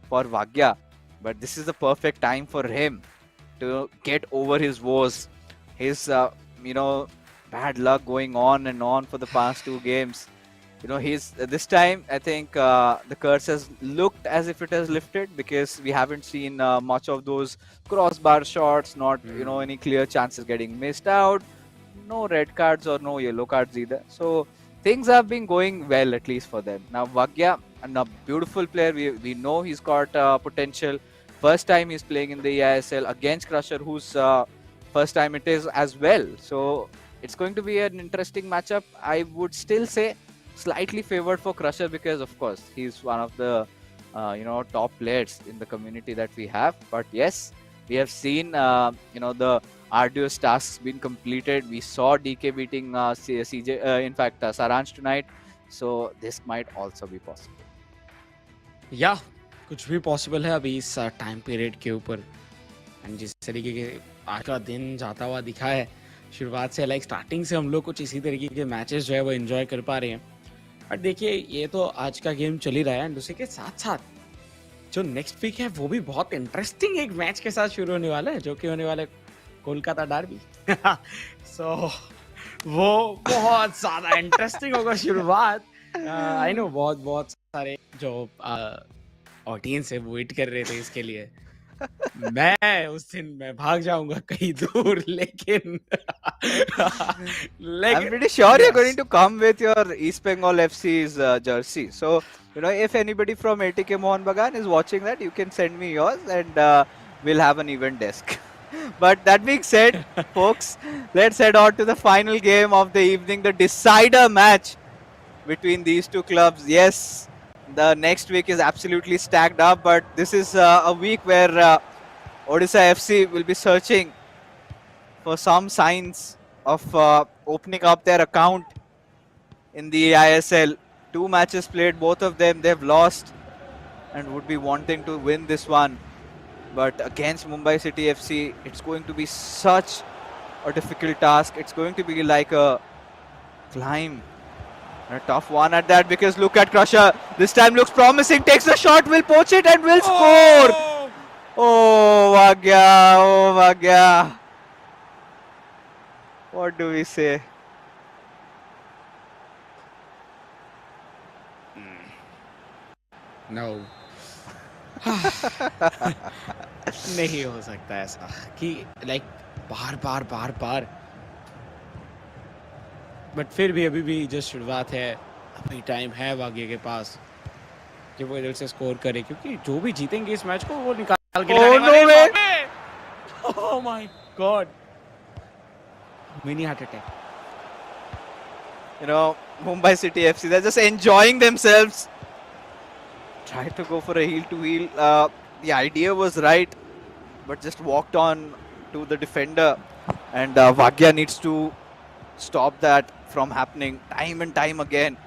[SPEAKER 1] for Vagya. But this is the perfect time for him to get over his woes. His, bad luck going on and on for the past two games. he's this time I think the curse has looked as if it has lifted, because we haven't seen much of those crossbar shots, not any clear chances getting missed out, no red cards or no yellow cards either. So things have been going well, at least for them. Now Vagya, and a beautiful player, we know he's got potential. First time he's playing in the eISL against Crusher, whose first time it is as well. So it's going to be an interesting matchup. I would still say slightly favored for Crusher, because of course he's one of the top players in the community that we have. But yes, we have seen the arduous tasks been completed. We saw DK beating CJ, in fact Saransh tonight. So this might also be possible.
[SPEAKER 2] या कुछ भी possible है अभी इस time period के ऊपर. And जिस तरीके के आज का दिन जाता हुआ दिखा है शुरुआत से, लाइक स्टार्टिंग से हम लोग कुछ इसी तरीके के मैचेस जो है वो एंजॉय कर पा रहे हैं. बट देखिए ये तो आज का गेम चल ही रहा है, एंड उसी के साथ साथ जो नेक्स्ट वीक है वो भी बहुत इंटरेस्टिंग एक मैच के साथ शुरू होने वाला है, जो कि होने वाला है कोलकाता डर्बी. सो वो बहुत ज्यादा इंटरेस्टिंग होगा शुरुआत. आई नो बहुत सारे जो ऑडियंस है वो वेट कर रहे थे इसके लिए. मैं उस दिन मैं भाग जाऊंगा कहीं दूर, लेकिन
[SPEAKER 1] I'm pretty sure you're going to come with your East Bengal FC's jersey. So, if anybody from ATK Mohan Bagan is watching that, you can send me yours, and we'll have an event desk. But that being said, folks, let's head on to the final game of the evening, the decider match between these two clubs. Yes, the next week is absolutely stacked up, but this is a week where Odisha FC will be searching for some signs of opening up their account in the eISL. 2 matches played, both of them they've lost, and would be wanting to win this one. But against Mumbai City FC, it's going to be such a difficult task. It's going to be like a climb. A tough one at that, because look at Crusher. This time looks promising. Takes the shot, will poach it, and will score. Oh, Vagya. Oh, Vagya. What do we say?
[SPEAKER 2] No. नहीं हो सकता ऐसा कि like bar. But फिर भी अभी भी जो शुरुआत है, अभी टाइम है वाग्य के पास कि वो इधर से स्कोर करे, क्योंकि जो भी जीतेंगे इस मैच को वो निकाल के लाने वाले. ओह my God, mini heart attack.
[SPEAKER 1] Mumbai City FC, they're just enjoying themselves. Tried to go for a heel to heel. The idea was right, but just walked on to the defender, and Vagya needs to stop that from happening time and time again.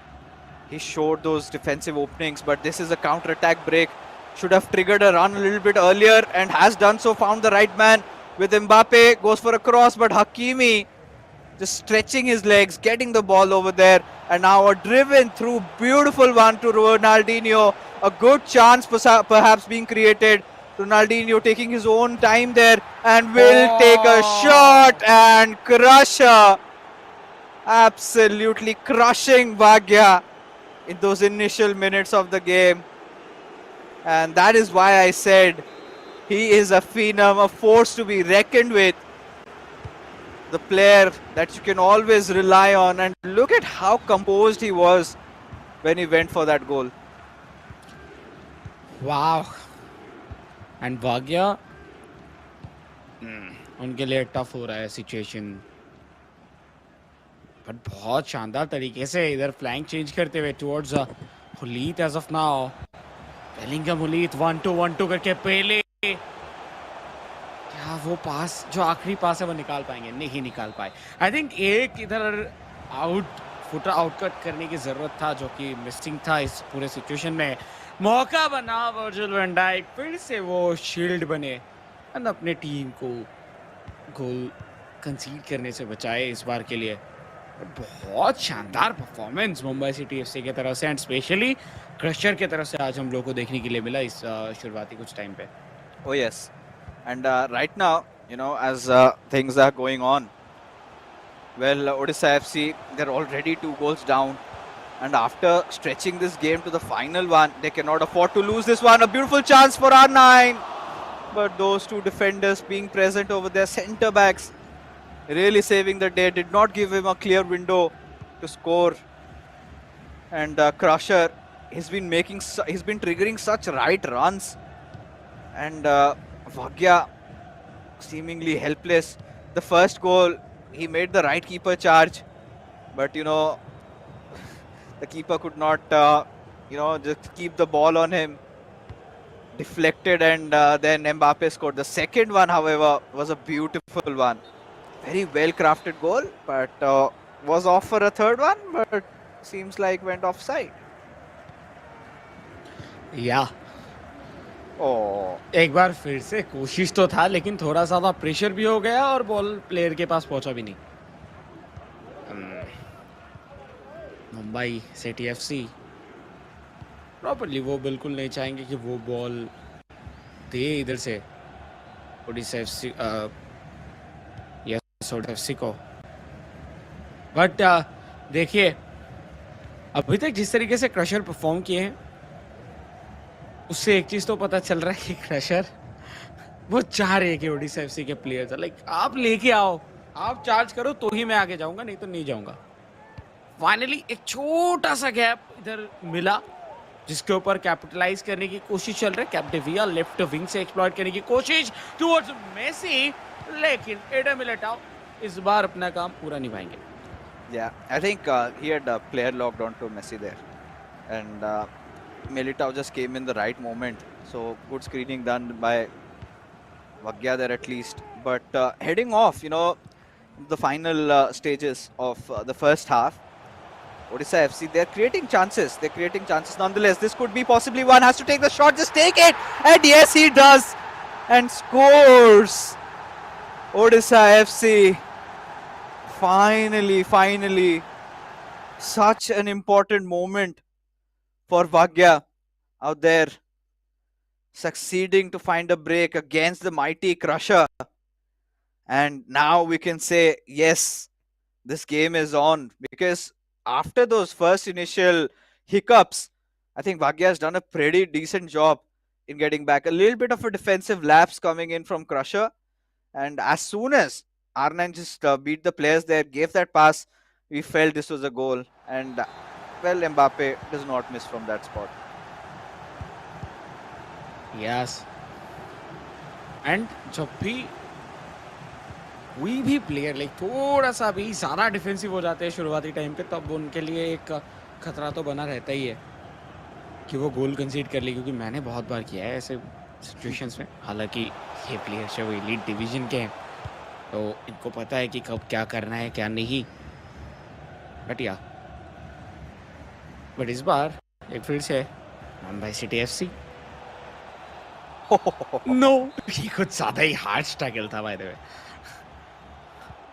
[SPEAKER 1] He showed those defensive openings, but this is a counter-attack break. Should have triggered a run a little bit earlier, and has done so. Found the right man with Mbappe, goes for a cross, but Hakimi just stretching his legs, getting the ball over there, and now a driven through beautiful one to Ronaldinho. A good chance perhaps being created. Ronaldinho taking his own time there, and will take a shot, and Crusher absolutely crushing Vagya in those initial minutes of the game. And that is why I said he is a phenom, a force to be reckoned with. The player that you can always rely on. And look at how composed he was when he went for that goal.
[SPEAKER 2] वाह. And वाग्या उनके लिए tough हो रहा है situation, but बहुत शानदार तरीके से इधर फ्लैंक चेंज करते हुए towards Gullit as of now. Bellingham Gullit 1-2 करके पहले, क्या वो पास जो आखिरी पास है वो निकाल पाएंगे? नहीं निकाल पाए. आई थिंक एक इधर फुटर आउटकट करने की जरूरत था, जो कि मिसिंग था इस पूरे सिचुएशन में. मौका बना वर्जिल वैन डाइक, फिर से वो शील्ड बने एंड अपने टीम को गोल कंसीड करने से बचाए इस बार के लिए. बहुत शानदार परफॉर्मेंस मुंबई सिटी एफसी की तरफ से, एंड स्पेशली क्रशर की तरफ से आज हम लोग को देखने के लिए मिला इस शुरुआती कुछ टाइम पे.
[SPEAKER 1] Oh yes, and right now, as things are going on, well, Odisha FC, they're already 2 goals down, And after stretching this game to the final one, they cannot afford to lose this one. A beautiful chance for R9. But those two defenders being present over their center backs, really saving the day, did not give him a clear window to score. And Crusher, he's been triggering such right runs. And Vagya seemingly helpless. The first goal, he made the right keeper charge. But, the keeper could not, just keep the ball on him. Deflected, and then Mbappe scored. The second one, however, was a beautiful one. Very well-crafted goal, but was off for a third one, but seems like went offside.
[SPEAKER 2] या
[SPEAKER 1] Oh,
[SPEAKER 2] एक बार फिर से कोशिश तो था, लेकिन थोड़ा सा प्रेशर भी हो गया और बॉल प्लेयर के पास पहुंचा भी नहीं. मुंबई सिटी एफसी प्रॉपर्ली वो बिल्कुल नहीं चाहेंगे कि वो बॉल दे इधर से ओडिशा एफसी एफसी को. बट देखिए, अभी तक जिस तरीके से क्रशर परफॉर्म किए हैं, उससे एक चीज तो पता चल रहा है कि क्रशर वो चाह रहे हैं कि ओडिशा एफसी के प्लेयर्स लाइक आप लेके आओ, आप चार्ज करो तो ही मैं आगे जाऊंगा, नहीं तो नहीं जाऊंगा. फाइनली एक छोटा सा गैप इधर मिला, जिसके ऊपर कैपिटलाइज करने की कोशिश चल रही है. कैप्टिविया लेफ्ट विंग से एक्सप्लॉइट करने की कोशिश टुवर्ड्स मेसी, लेकिन एडम मिलिटाओ इस बार अपना काम पूरा निभाएंगे.
[SPEAKER 1] yeah. I think he had a player locked onto Messi there. And Militao just came in the right moment. So good screening done by Vagya there at least. But heading off, the final stages of the first half, Odisha FC, they're creating chances. They're creating chances nonetheless. This could be possibly one. Has to take the shot. Just take it. And yes, he does. And scores. Odisha FC. Finally. Such an important moment for Vagya out there. Succeeding to find a break against the mighty Crusher. And now we can say, yes, this game is on. Because after those first initial hiccups, I think Vagya has done a pretty decent job in getting back. A little bit of a defensive lapse coming in from Crusher. And as soon as R9 just beat the players there, gave that pass, we felt this was a goal. And, well, Mbappe does not miss from that spot.
[SPEAKER 2] Yes, and जब भी कोई भी player like थोड़ा सा भी ज़्यादा defensive हो जाते हैं शुरुआती टाइम पे, तब उनके लिए एक खतरा तो बना रहता ही है कि वो गोल कंसीड कर ले. क्योंकि मैंने बहुत बार किया है ऐसे सिचुएशंस में. हालांकि ये प्लेयर्स है वो एलीट डिवीजन के हैं, तो इनको पता है कि कब क्या करना है क्या नहीं. बट इस बार एक फिर से मुंबई सिटी एफसी. नो, ये कुछ ज़्यादा ही हार्श टैकल था by the way.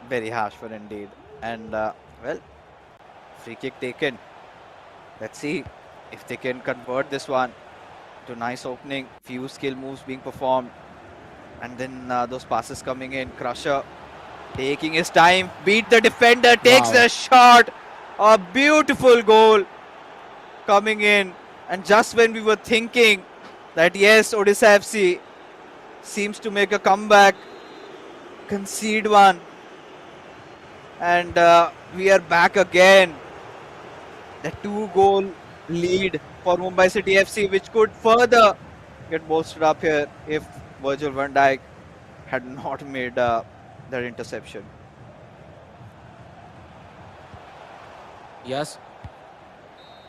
[SPEAKER 1] Very harsh one indeed. And, well, free kick taken. Let's see if they can convert this one to nice opening. Few skill moves being performed. And then those passes coming in. Crusher taking his time. Beat the defender. Takes the shot. A beautiful goal coming in. And just when we were thinking that, yes, Odisha FC seems to make a comeback, concede one. And we are back again. The 2-goal lead for Mumbai City FC, which could further get bolstered up here if Virgil van Dijk had not made that interception.
[SPEAKER 2] Yes,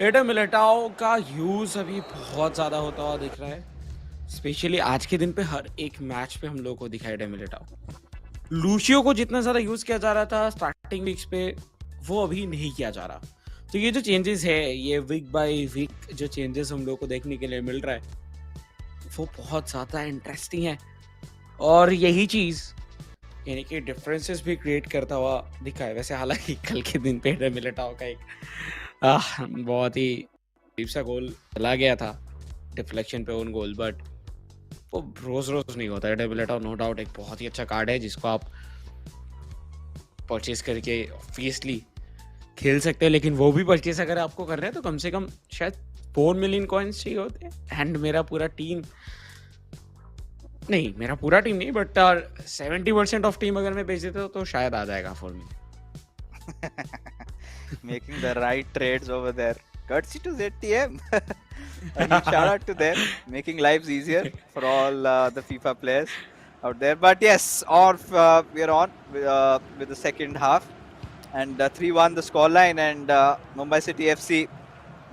[SPEAKER 2] Adam Militão का use अभी बहुत ज़्यादा होता हुआ दिख रहा है. Specially आज के दिन पे हर एक मैच पे हम लोग को दिखा एडम मिलिटाओ. लूशियो को जितना ज़्यादा यूज़ किया जा रहा था स्टार्टिंग वीक्स पे, वो अभी नहीं किया जा रहा. तो ये जो चेंजेस है, ये वीक बाय वीक जो चेंजेस हम लोग को देखने के लिए मिल रहा है, वो बहुत ज़्यादा इंटरेस्टिंग है. और यही चीज़ यानी कि डिफरेंसेस भी क्रिएट करता हुआ दिखा है. वैसे हालांकि कल के दिन पे एडम मिलिटाओ का एक बहुत ही अजीब सा गोल चला गया था, डिफ्लेक्शन पे ओन गोल. बट वो रोज नहीं होता. एडम मिलिटाओ नो डाउट एक बहुत ही अच्छा कार्ड है जिसको आप परचेज करके ऑब्वियसली खेल सकते हैं, लेकिन वो भी परचेस अगर आपको कर रहे हैं तो कम से कम शायद 4 मिलियन कॉइन्स चाहिए होते हैं। एंड मेरा पूरा टीम नहीं बट 70% ऑफ टीम अगर मैं बेच देता तो शायद आ जाएगा 4 million.
[SPEAKER 1] Making the right trades over there. Courtesy to ZTM. A huge shout out to them, making lives easier for all the FIFA players out there. But yes, we're on with the second half, and 3-1 the scoreline, and Mumbai City FC,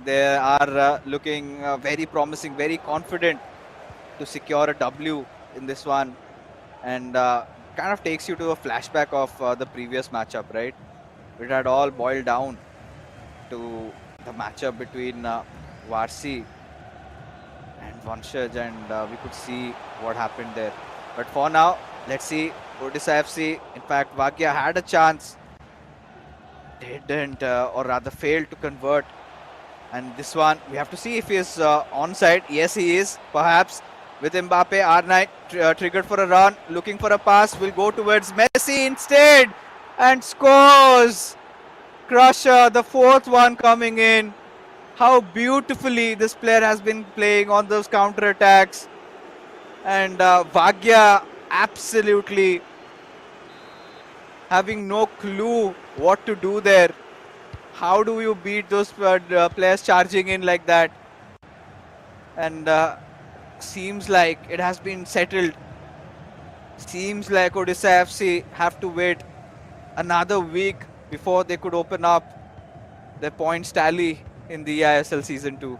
[SPEAKER 1] they are looking very promising, very confident to secure a W in this one, and kind of takes you to a flashback of the previous matchup, right? It had all boiled down to the matchup between Varsi and Vanshaj, and we could see what happened there. But for now, let's see Odisha FC. In fact, Vakya had a chance, didn't, or rather failed to convert. And this one, we have to see if he is onside. Yes, he is, perhaps. With Mbappe, R9 triggered for a run, looking for a pass, will go towards Messi instead, and scores! Crusher, the fourth one coming in. How beautifully this player has been playing on those counter attacks. And Vagya absolutely having no clue what to do there. How do you beat those players charging in like that? And seems like it has been settled. Seems like Odisha FC have to wait another week before they could open up their points tally in the eISL Season 2.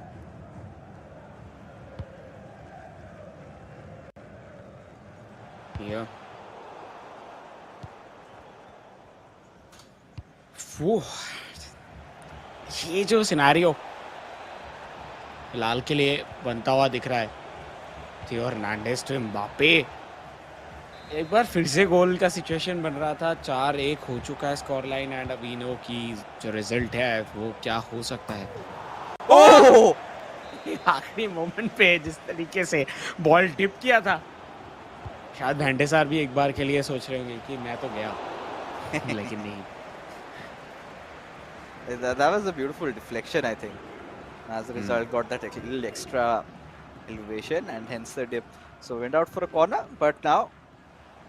[SPEAKER 2] Yeah. वो ये जो scenario फिलहाल के लिए बनता हुआ दिख रहा है, थियो हर्नांडेज टू एम्बापे, एक बार फिर से गोल का सिचुएशन बन रहा था। 4-1 हो चुका है स्कोर लाइन, एंड अभी नो की जो रिजल्ट है वो क्या हो सकता है।
[SPEAKER 1] ओह!
[SPEAKER 2] आखिरी मोमेंट पे जिस तरीके से बॉल टिप किया था, शायद भंडे सर भी एक बार के लिए सोच रहे होंगे कि मैं तो गया, लेकिन नहीं।
[SPEAKER 1] That was a beautiful deflection, I think. As a result, got that little extra elevation and hence the dip. So went out for a corner, but now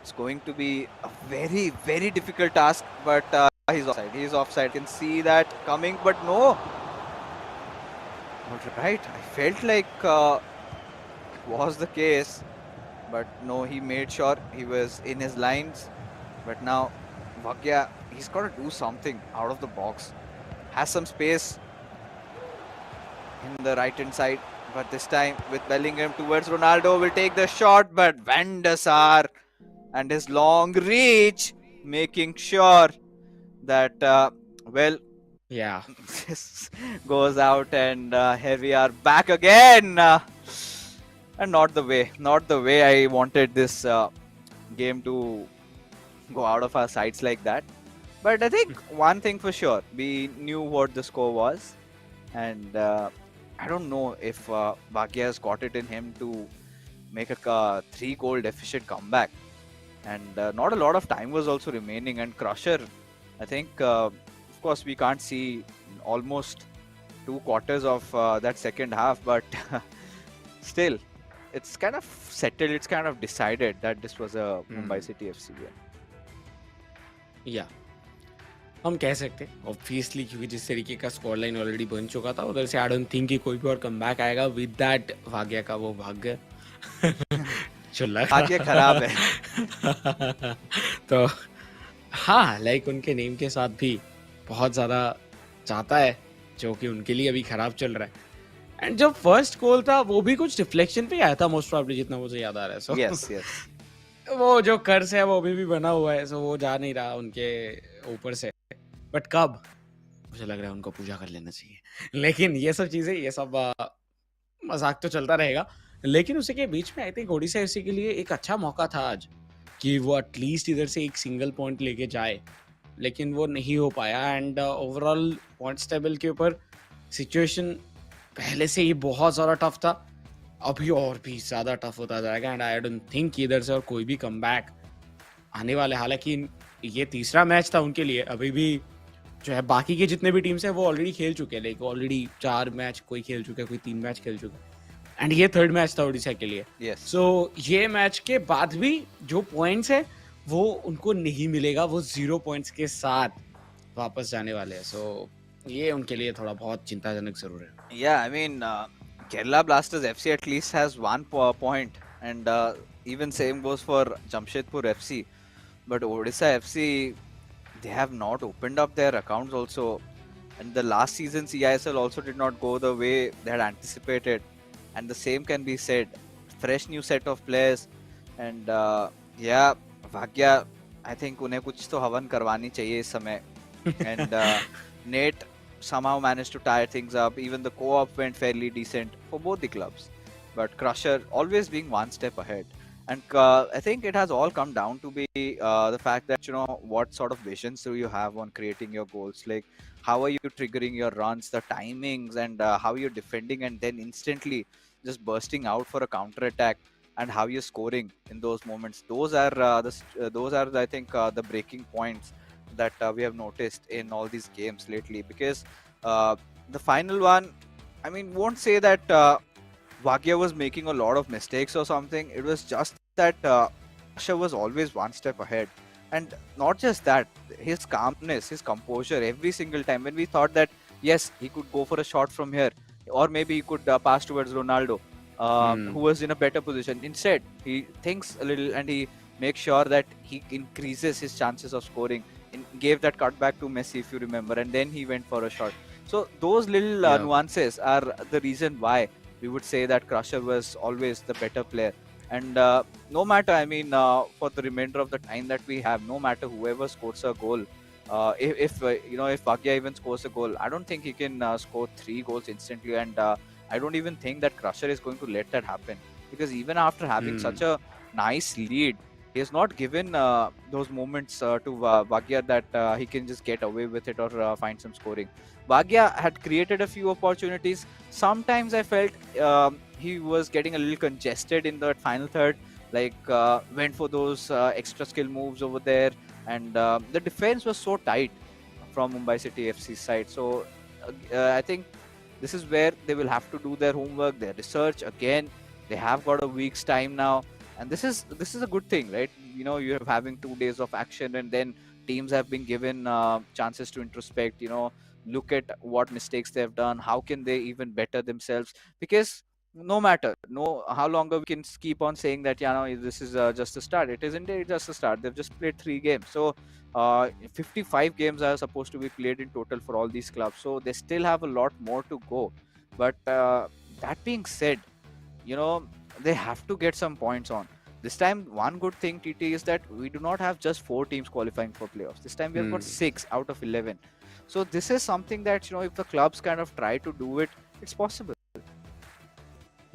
[SPEAKER 1] it's going to be a very, very difficult task. But he's offside. He's offside. Can see that coming, but no. All right. I felt like it was the case, but no. He made sure he was in his lines. But now, Vagya, he's got to do something out of the box. Has some space in the right hand side, but this time with Bellingham towards Ronaldo, will take the shot, but Van der Sar and his long reach making sure that
[SPEAKER 2] Yeah.
[SPEAKER 1] this goes out, and here we are back again, and not the way I wanted this game to go out of our sights like that. But I think one thing for sure, we knew what the score was, and I don't know if Bhagia has got it in him to make a 3-goal deficit comeback. And not a lot of time was also remaining, and Crusher, I think, of course, we can't see almost 2 quarters of that second half, but still, it's kind of settled, it's kind of decided that this was a Mumbai City FC game.
[SPEAKER 2] या हम कह सकते हैं obviously, क्योंकि जिस तरीके का score line already बन चुका था, उधर से आई डोंट थिंक कि कोई भी और कमबैक आएगा विद दैट। भाग्य का वो भाग्य चुल्ला
[SPEAKER 1] भाग्य खराब है।
[SPEAKER 2] तो हाँ, लाइक उनके नेम के साथ भी बहुत ज़्यादा चाहता है, जो कि उनके लिए अभी खराब चल रहा है। एंड जब फर्स्ट गोल था वो भी कुछ डिफ्लेक्शन पे आया था मोस्ट प्रॉब्ली, जितना मुझे याद आ रहा है। सो
[SPEAKER 1] यस
[SPEAKER 2] वो जो कर्स है वो अभी भी बना हुआ है, सो वो जा नहीं रहा उनके ऊपर से। बट कब, मुझे लग रहा है उनको पूजा कर लेना चाहिए। लेकिन ये सब चीजें, ये सब मजाक तो चलता रहेगा, लेकिन उसी के बीच में आई थिंक ओडिशा एफसी के लिए एक अच्छा मौका था आज कि वो एटलीस्ट इधर से एक सिंगल पॉइंट लेके जाए, लेकिन वो नहीं हो पाया। एंड ओवरऑल पॉइंट्स टेबल के ऊपर सिचुएशन पहले से ही बहुत ज़्यादा टफ था, अभी और भी ज़्यादा टफ होता जाएगा। एंड आई डोंट थिंक इधर से और कोई भी कमबैक आने वाले। हालांकि ये तीसरा मैच था उनके लिए, अभी भी जो है बाकी के जितने भी टीम्स हैं वो ऑलरेडी खेल चुके हैं, लाइक ऑलरेडी 4 मैच कोई खेल चुका है, कोई 3 मैच खेल चुका है, एंड ये थर्ड मैच था उड़ीसा के लिए।
[SPEAKER 1] Yes.
[SPEAKER 2] सो ये मैच के बाद भी जो पॉइंट्स है वो उनको नहीं मिलेगा, वो 0 पॉइंट्स के साथ वापस जाने वाले हैं। सो ये उनके लिए थोड़ा बहुत चिंताजनक जरूर है।
[SPEAKER 1] Yeah, I mean, Kerala Blasters FC at least has 1 point, and even same goes for Jamshedpur FC. But Odisha FC, they have not opened up their accounts also. And the last season's eISL also did not go the way they had anticipated. And the same can be said. Fresh new set of players. And yeah, Bhagya, I think उन्हें कुछ तो हवन करवानी चाहिए इस समय. And Nate somehow managed to tie things up. Even the co-op went fairly decent for both the clubs. But Crusher always being one step ahead. And I think it has all come down to be the fact that, you know, what sort of visions do you have on creating your goals? Like, how are you triggering your runs, the timings, and how you're defending and then instantly just bursting out for a counter attack, and how you're scoring in those moments. Those are I think the breaking points that we have noticed in all these games lately. Because the final one, I mean, won't say that Bhagya was making a lot of mistakes or something. It was just that Asha was always one step ahead. And not just that, his calmness, his composure every single time when we thought that, yes, he could go for a shot from here, or maybe he could pass towards Ronaldo, who was in a better position. Instead, he thinks a little and he makes sure that he increases his chances of scoring. Gave that cutback to Messi, if you remember, and then he went for a shot. So those little nuances are the reason why we would say that Crusher was always the better player. And no matter, I mean, for the remainder of the time that we have, no matter whoever scores a goal, if Bhagya even scores a goal, I don't think he can score 3 goals instantly. And I don't even think that Crusher is going to let that happen. Because even after having such a nice lead, he has not given those moments to Bhagya that he can just get away with it or find some scoring. Bhagya had created a few opportunities. Sometimes I felt he was getting a little congested in the final third, like went for those extra skill moves over there, and the defense was so tight from Mumbai City FC's side. So I think this is where they will have to do their homework, their research again. They have got a week's time now, and this is a good thing, right? You know, you're having 2 days of action, and then teams have been given chances to introspect, you know, look at what mistakes they have done, how can they even better themselves. Because no matter how longer we can keep on saying that, yeah, no, this is just a start. It isn't just a start. They've just played 3 games. So 55 games are supposed to be played in total for all these clubs, so they still have a lot more to go. But that being said, you know, they have to get some points on this time. One good thing, TT, is that we do not have just 4 teams qualifying for playoffs. This time we have got 6 out of 11. So this is something that, you know, if the clubs kind of try to do it, it's possible.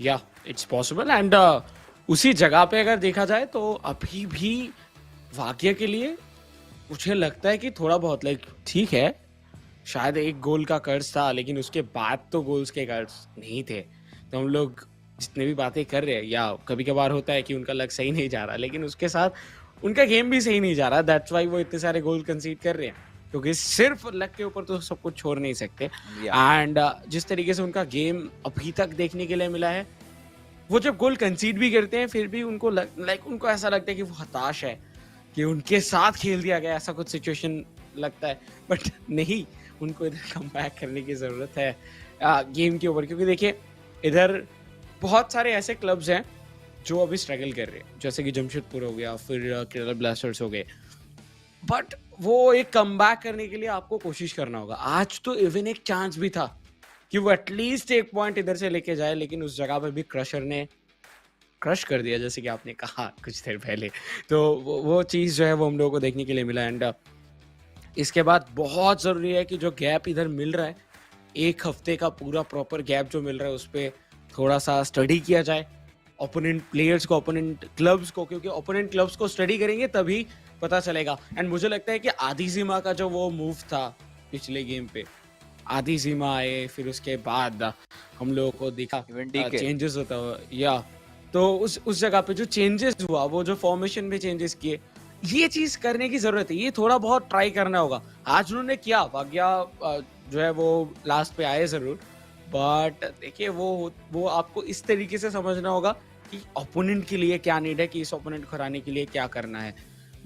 [SPEAKER 2] या it's possible. And उसी जगह पे अगर देखा जाए तो अभी भी भाग्य के लिए मुझे लगता है कि थोड़ा बहुत लाइक ठीक है, शायद 1 गोल का कर्ज था, लेकिन उसके बाद तो गोल्स के कर्ज नहीं थे। तो हम लोग जितने भी बातें कर रहे हैं, या कभी कभार होता है कि उनका लक सही नहीं जा रहा, लेकिन उसके साथ उनका गेम भी सही नहीं जा रहा। दैट्स वाई वो इतने सारे गोल कंसीड कर रहे हैं, क्योंकि सिर्फ लक के ऊपर तो सब कुछ छोड़ नहीं सकते। एंड जिस तरीके से उनका गेम अभी तक देखने के लिए मिला है, वो जब गोल कंसीड भी करते हैं फिर भी उनको उनको ऐसा लगता है कि वो हताश है कि उनके साथ खेल दिया गया, ऐसा कुछ सिचुएशन लगता है। बट नहीं, उनको इधर कम बैक करने की ज़रूरत है गेम के ऊपर, क्योंकि देखिए इधर बहुत सारे ऐसे क्लब्स हैं जो अभी स्ट्रगल कर रहे हैं, जैसे कि जमशेदपुर हो गया, फिर केरला ब्लास्टर्स हो गए। बट वो एक कमबैक करने के लिए आपको कोशिश करना होगा। आज तो इवन एक चांस भी था कि वो एटलीस्ट 1 पॉइंट इधर से लेके जाए, लेकिन उस जगह पे भी क्रशर ने क्रश कर दिया, जैसे कि आपने कहा कुछ देर पहले। तो वो चीज़ जो है वो हम लोगों को देखने के लिए मिला। एंड इसके बाद बहुत ज़रूरी है कि जो गैप इधर मिल रहा है, 1 हफ्ते का पूरा प्रॉपर गैप जो मिल रहा है, उस पर थोड़ा सा स्टडी किया जाए ओपोनेंट प्लेयर्स को, ओपोनेंट क्लब्स को, क्योंकि ओपोनेंट क्लब्स को स्टडी करेंगे तभी पता चलेगा। एंड मुझे लगता है कि आदि सीमा का जो वो मूव था पिछले गेम पे, आदि सीमा आए, फिर उसके बाद हम लोगों को दिखा चेंजेस होता हुआ, या तो उस जगह पे जो चेंजेस हुआ, वो जो फॉर्मेशन में चेंजेस किए, ये चीज करने की जरूरत है, ये थोड़ा बहुत ट्राई करना होगा। आज उन्होंने किया, भाग्या जो है वो लास्ट पे आए जरूर, बट देखिए वो आपको इस तरीके से समझना होगा कि ओपोनेंट के लिए क्या नीड है, कि इस ओपोनेंट को हराने के लिए क्या करना है।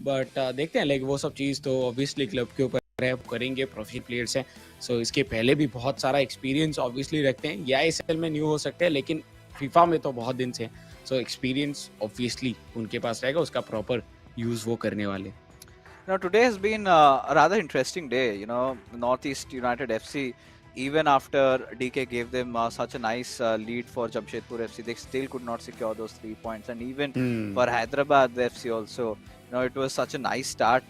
[SPEAKER 2] बट देखते हैं, लाइक वो सब चीज़ तो ऑब्वियसली क्लब के ऊपर है, करेंगे, प्रोफेशनल प्लेयर्स हैं, सो इसके पहले भी बहुत सारा एक्सपीरियंस ऑब्वियसली रखते हैं। या आईएसएल में न्यू हो सकते हैं, लेकिन फीफा में तो बहुत दिन से, सो एक्सपीरियंस ऑब्वियसली उनके पास रहेगा, उसका प्रॉपर यूज वो करने वाले।
[SPEAKER 1] Now, today has been a rather interesting day. You know, Northeast United FC, even after DK gave them such a nice lead for Jamshedpur FC, they still could not secure those 3 points. And even for Hyderabad FC also, you know, it was such a nice start.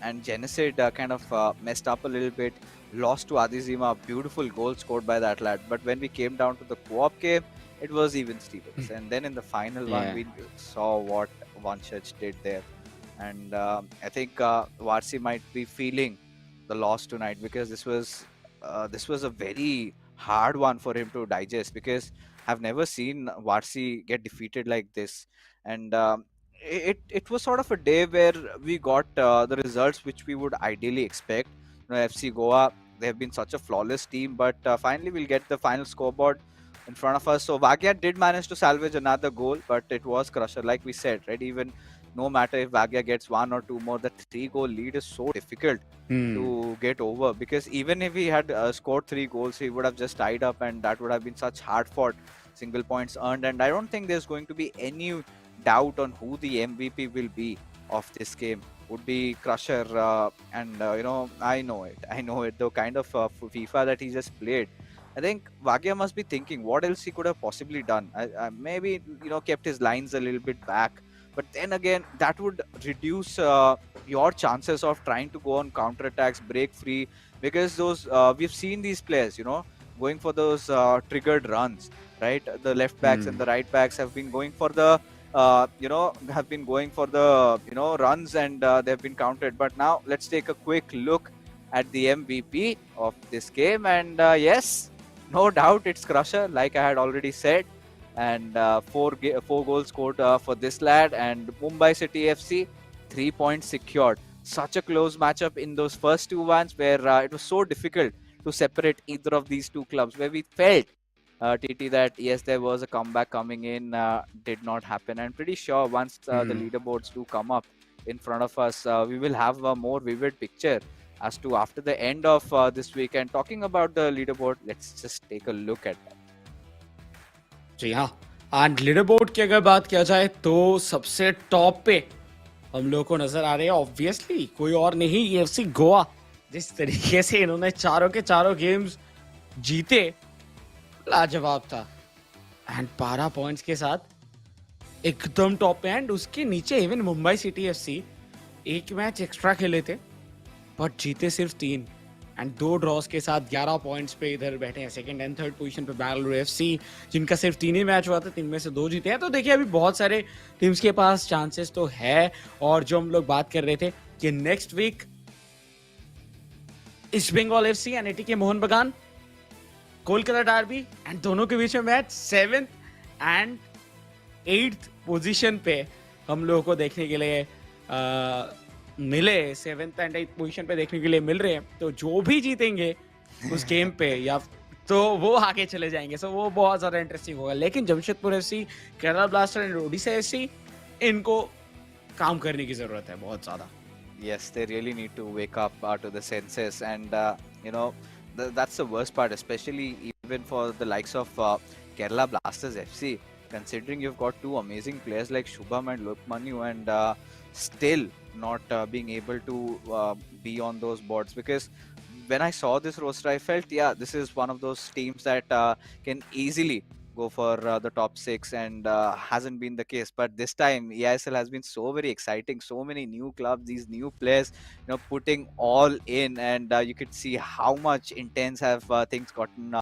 [SPEAKER 1] And Genesid kind of messed up a little bit, lost to Adizima, beautiful goal scored by that lad. But when we came down to the co-op game, it was even Stevens. And then in the final one, we saw what Vanshaj did there. And I think Varsi might be feeling the loss tonight, because this was a very hard one for him to digest, because I've never seen Varsi get defeated like this. And it was sort of a day where we got the results which we would ideally expect. You know, FC Goa, they have been such a flawless team, but finally we'll get the final scoreboard in front of us. So Vagya did manage to salvage another goal, but it was crusher, like we said, right? Even no matter if Vagya gets one or two more, the 3-goal lead is so difficult to get over, because even if he had scored 3 goals, he would have just tied up, and that would have been such hard fought single points earned. And I don't think there's going to be any doubt on who the MVP will be of this game. Would be Crusher, and you know, I know it. The kind of FIFA that he just played, I think Vagya must be thinking what else he could have possibly done. Maybe, you know, kept his lines a little bit back, but then again, that would reduce your chances of trying to go on counter attacks, break free, because those we've seen these players, you know, going for those triggered runs, right? The left backs and the right backs have been going for the runs, and they've been counted. But now let's take a quick look at the MVP of this game, and yes, no doubt it's Crusher, like I had already said. And four goals scored for this lad. And Mumbai City FC, 3 points secured. Such a close matchup in those first two ones, where it was so difficult to separate either of these two clubs, where we felt TT that yes, there was a comeback coming in, did not happen. And pretty sure once the leaderboards do come up in front of us, we will have a more vivid picture as to after the end of this week. And talking about the leaderboard, let's just take a look at that.
[SPEAKER 2] जी हाँ, and leaderboard की अगर बात किया जाए तो सबसे top पे हम लोगों को नजर आ रहे हैं ऑब्वियसली कोई और नहीं, ईएफसी गोवा। जिस तरीके से इन्होंने चारों के चारों गेम्स जीते, लाजवाब था। एंड 12 पॉइंट्स के साथ एकदम टॉप पे। एंड उसके नीचे इवन मुंबई सिटी एफसी एक मैच एक्स्ट्रा खेले थे, बट जीते सिर्फ 3, एंड 2 ड्रॉस के साथ 11 पॉइंट्स पे इधर बैठे हैं। सेकंड एंड थर्ड पोजीशन पे बेंगलुरु एफसी, जिनका सिर्फ 3 ही मैच हुआ था, 3 में से 2 जीते हैं। तो देखिए अभी बहुत सारे टीम्स के पास चांसेस तो है। और जो हम लोग बात कर रहे थे कि next week East Bengal FC and AT K Mohun बगान, कोलकाता डार्बी, एंड दोनों के बीच में match 7th and 8th position पे हम लोगों को देखने के लिए मिले। 7th एंड 8th पोजीशन पे देखने के लिए मिल रहे हैं। तो जो भी जीतेंगे उस गेम पे या तो वो आगे चले जाएंगे, सो वो बहुत ज्यादा इंटरेस्टिंग होगा। लेकिन Jamshedpur FC, Kerala blaster and Odisha FC, इनको काम करने की जरूरत है बहुत ज्यादा।
[SPEAKER 1] Yes, they really need to wake up to the senses. And you know, that's the worst part, especially even for the likes of Kerala Blasters FC, considering you've got two amazing players like Shubham and Lokmanu, and still not being able to be on those boards. Because when I saw this roster, I felt, yeah, this is one of those teams that can easily go for the top 6, and hasn't been the case. But this time eISL has been so very exciting, so many new clubs, these new players, you know, putting all in. And you could see how much intense have things gotten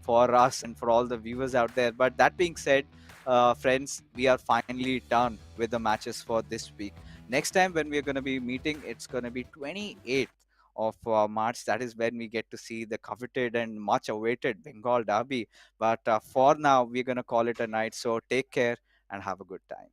[SPEAKER 1] for us and for all the viewers out there. But that being said, friends, we are finally done with the matches for this week. Next time when we're going to be meeting, it's going to be 28th of March. That is when we get to see the coveted and much awaited Bengal derby. But for now, we're going to call it a night. So take care and have a good time.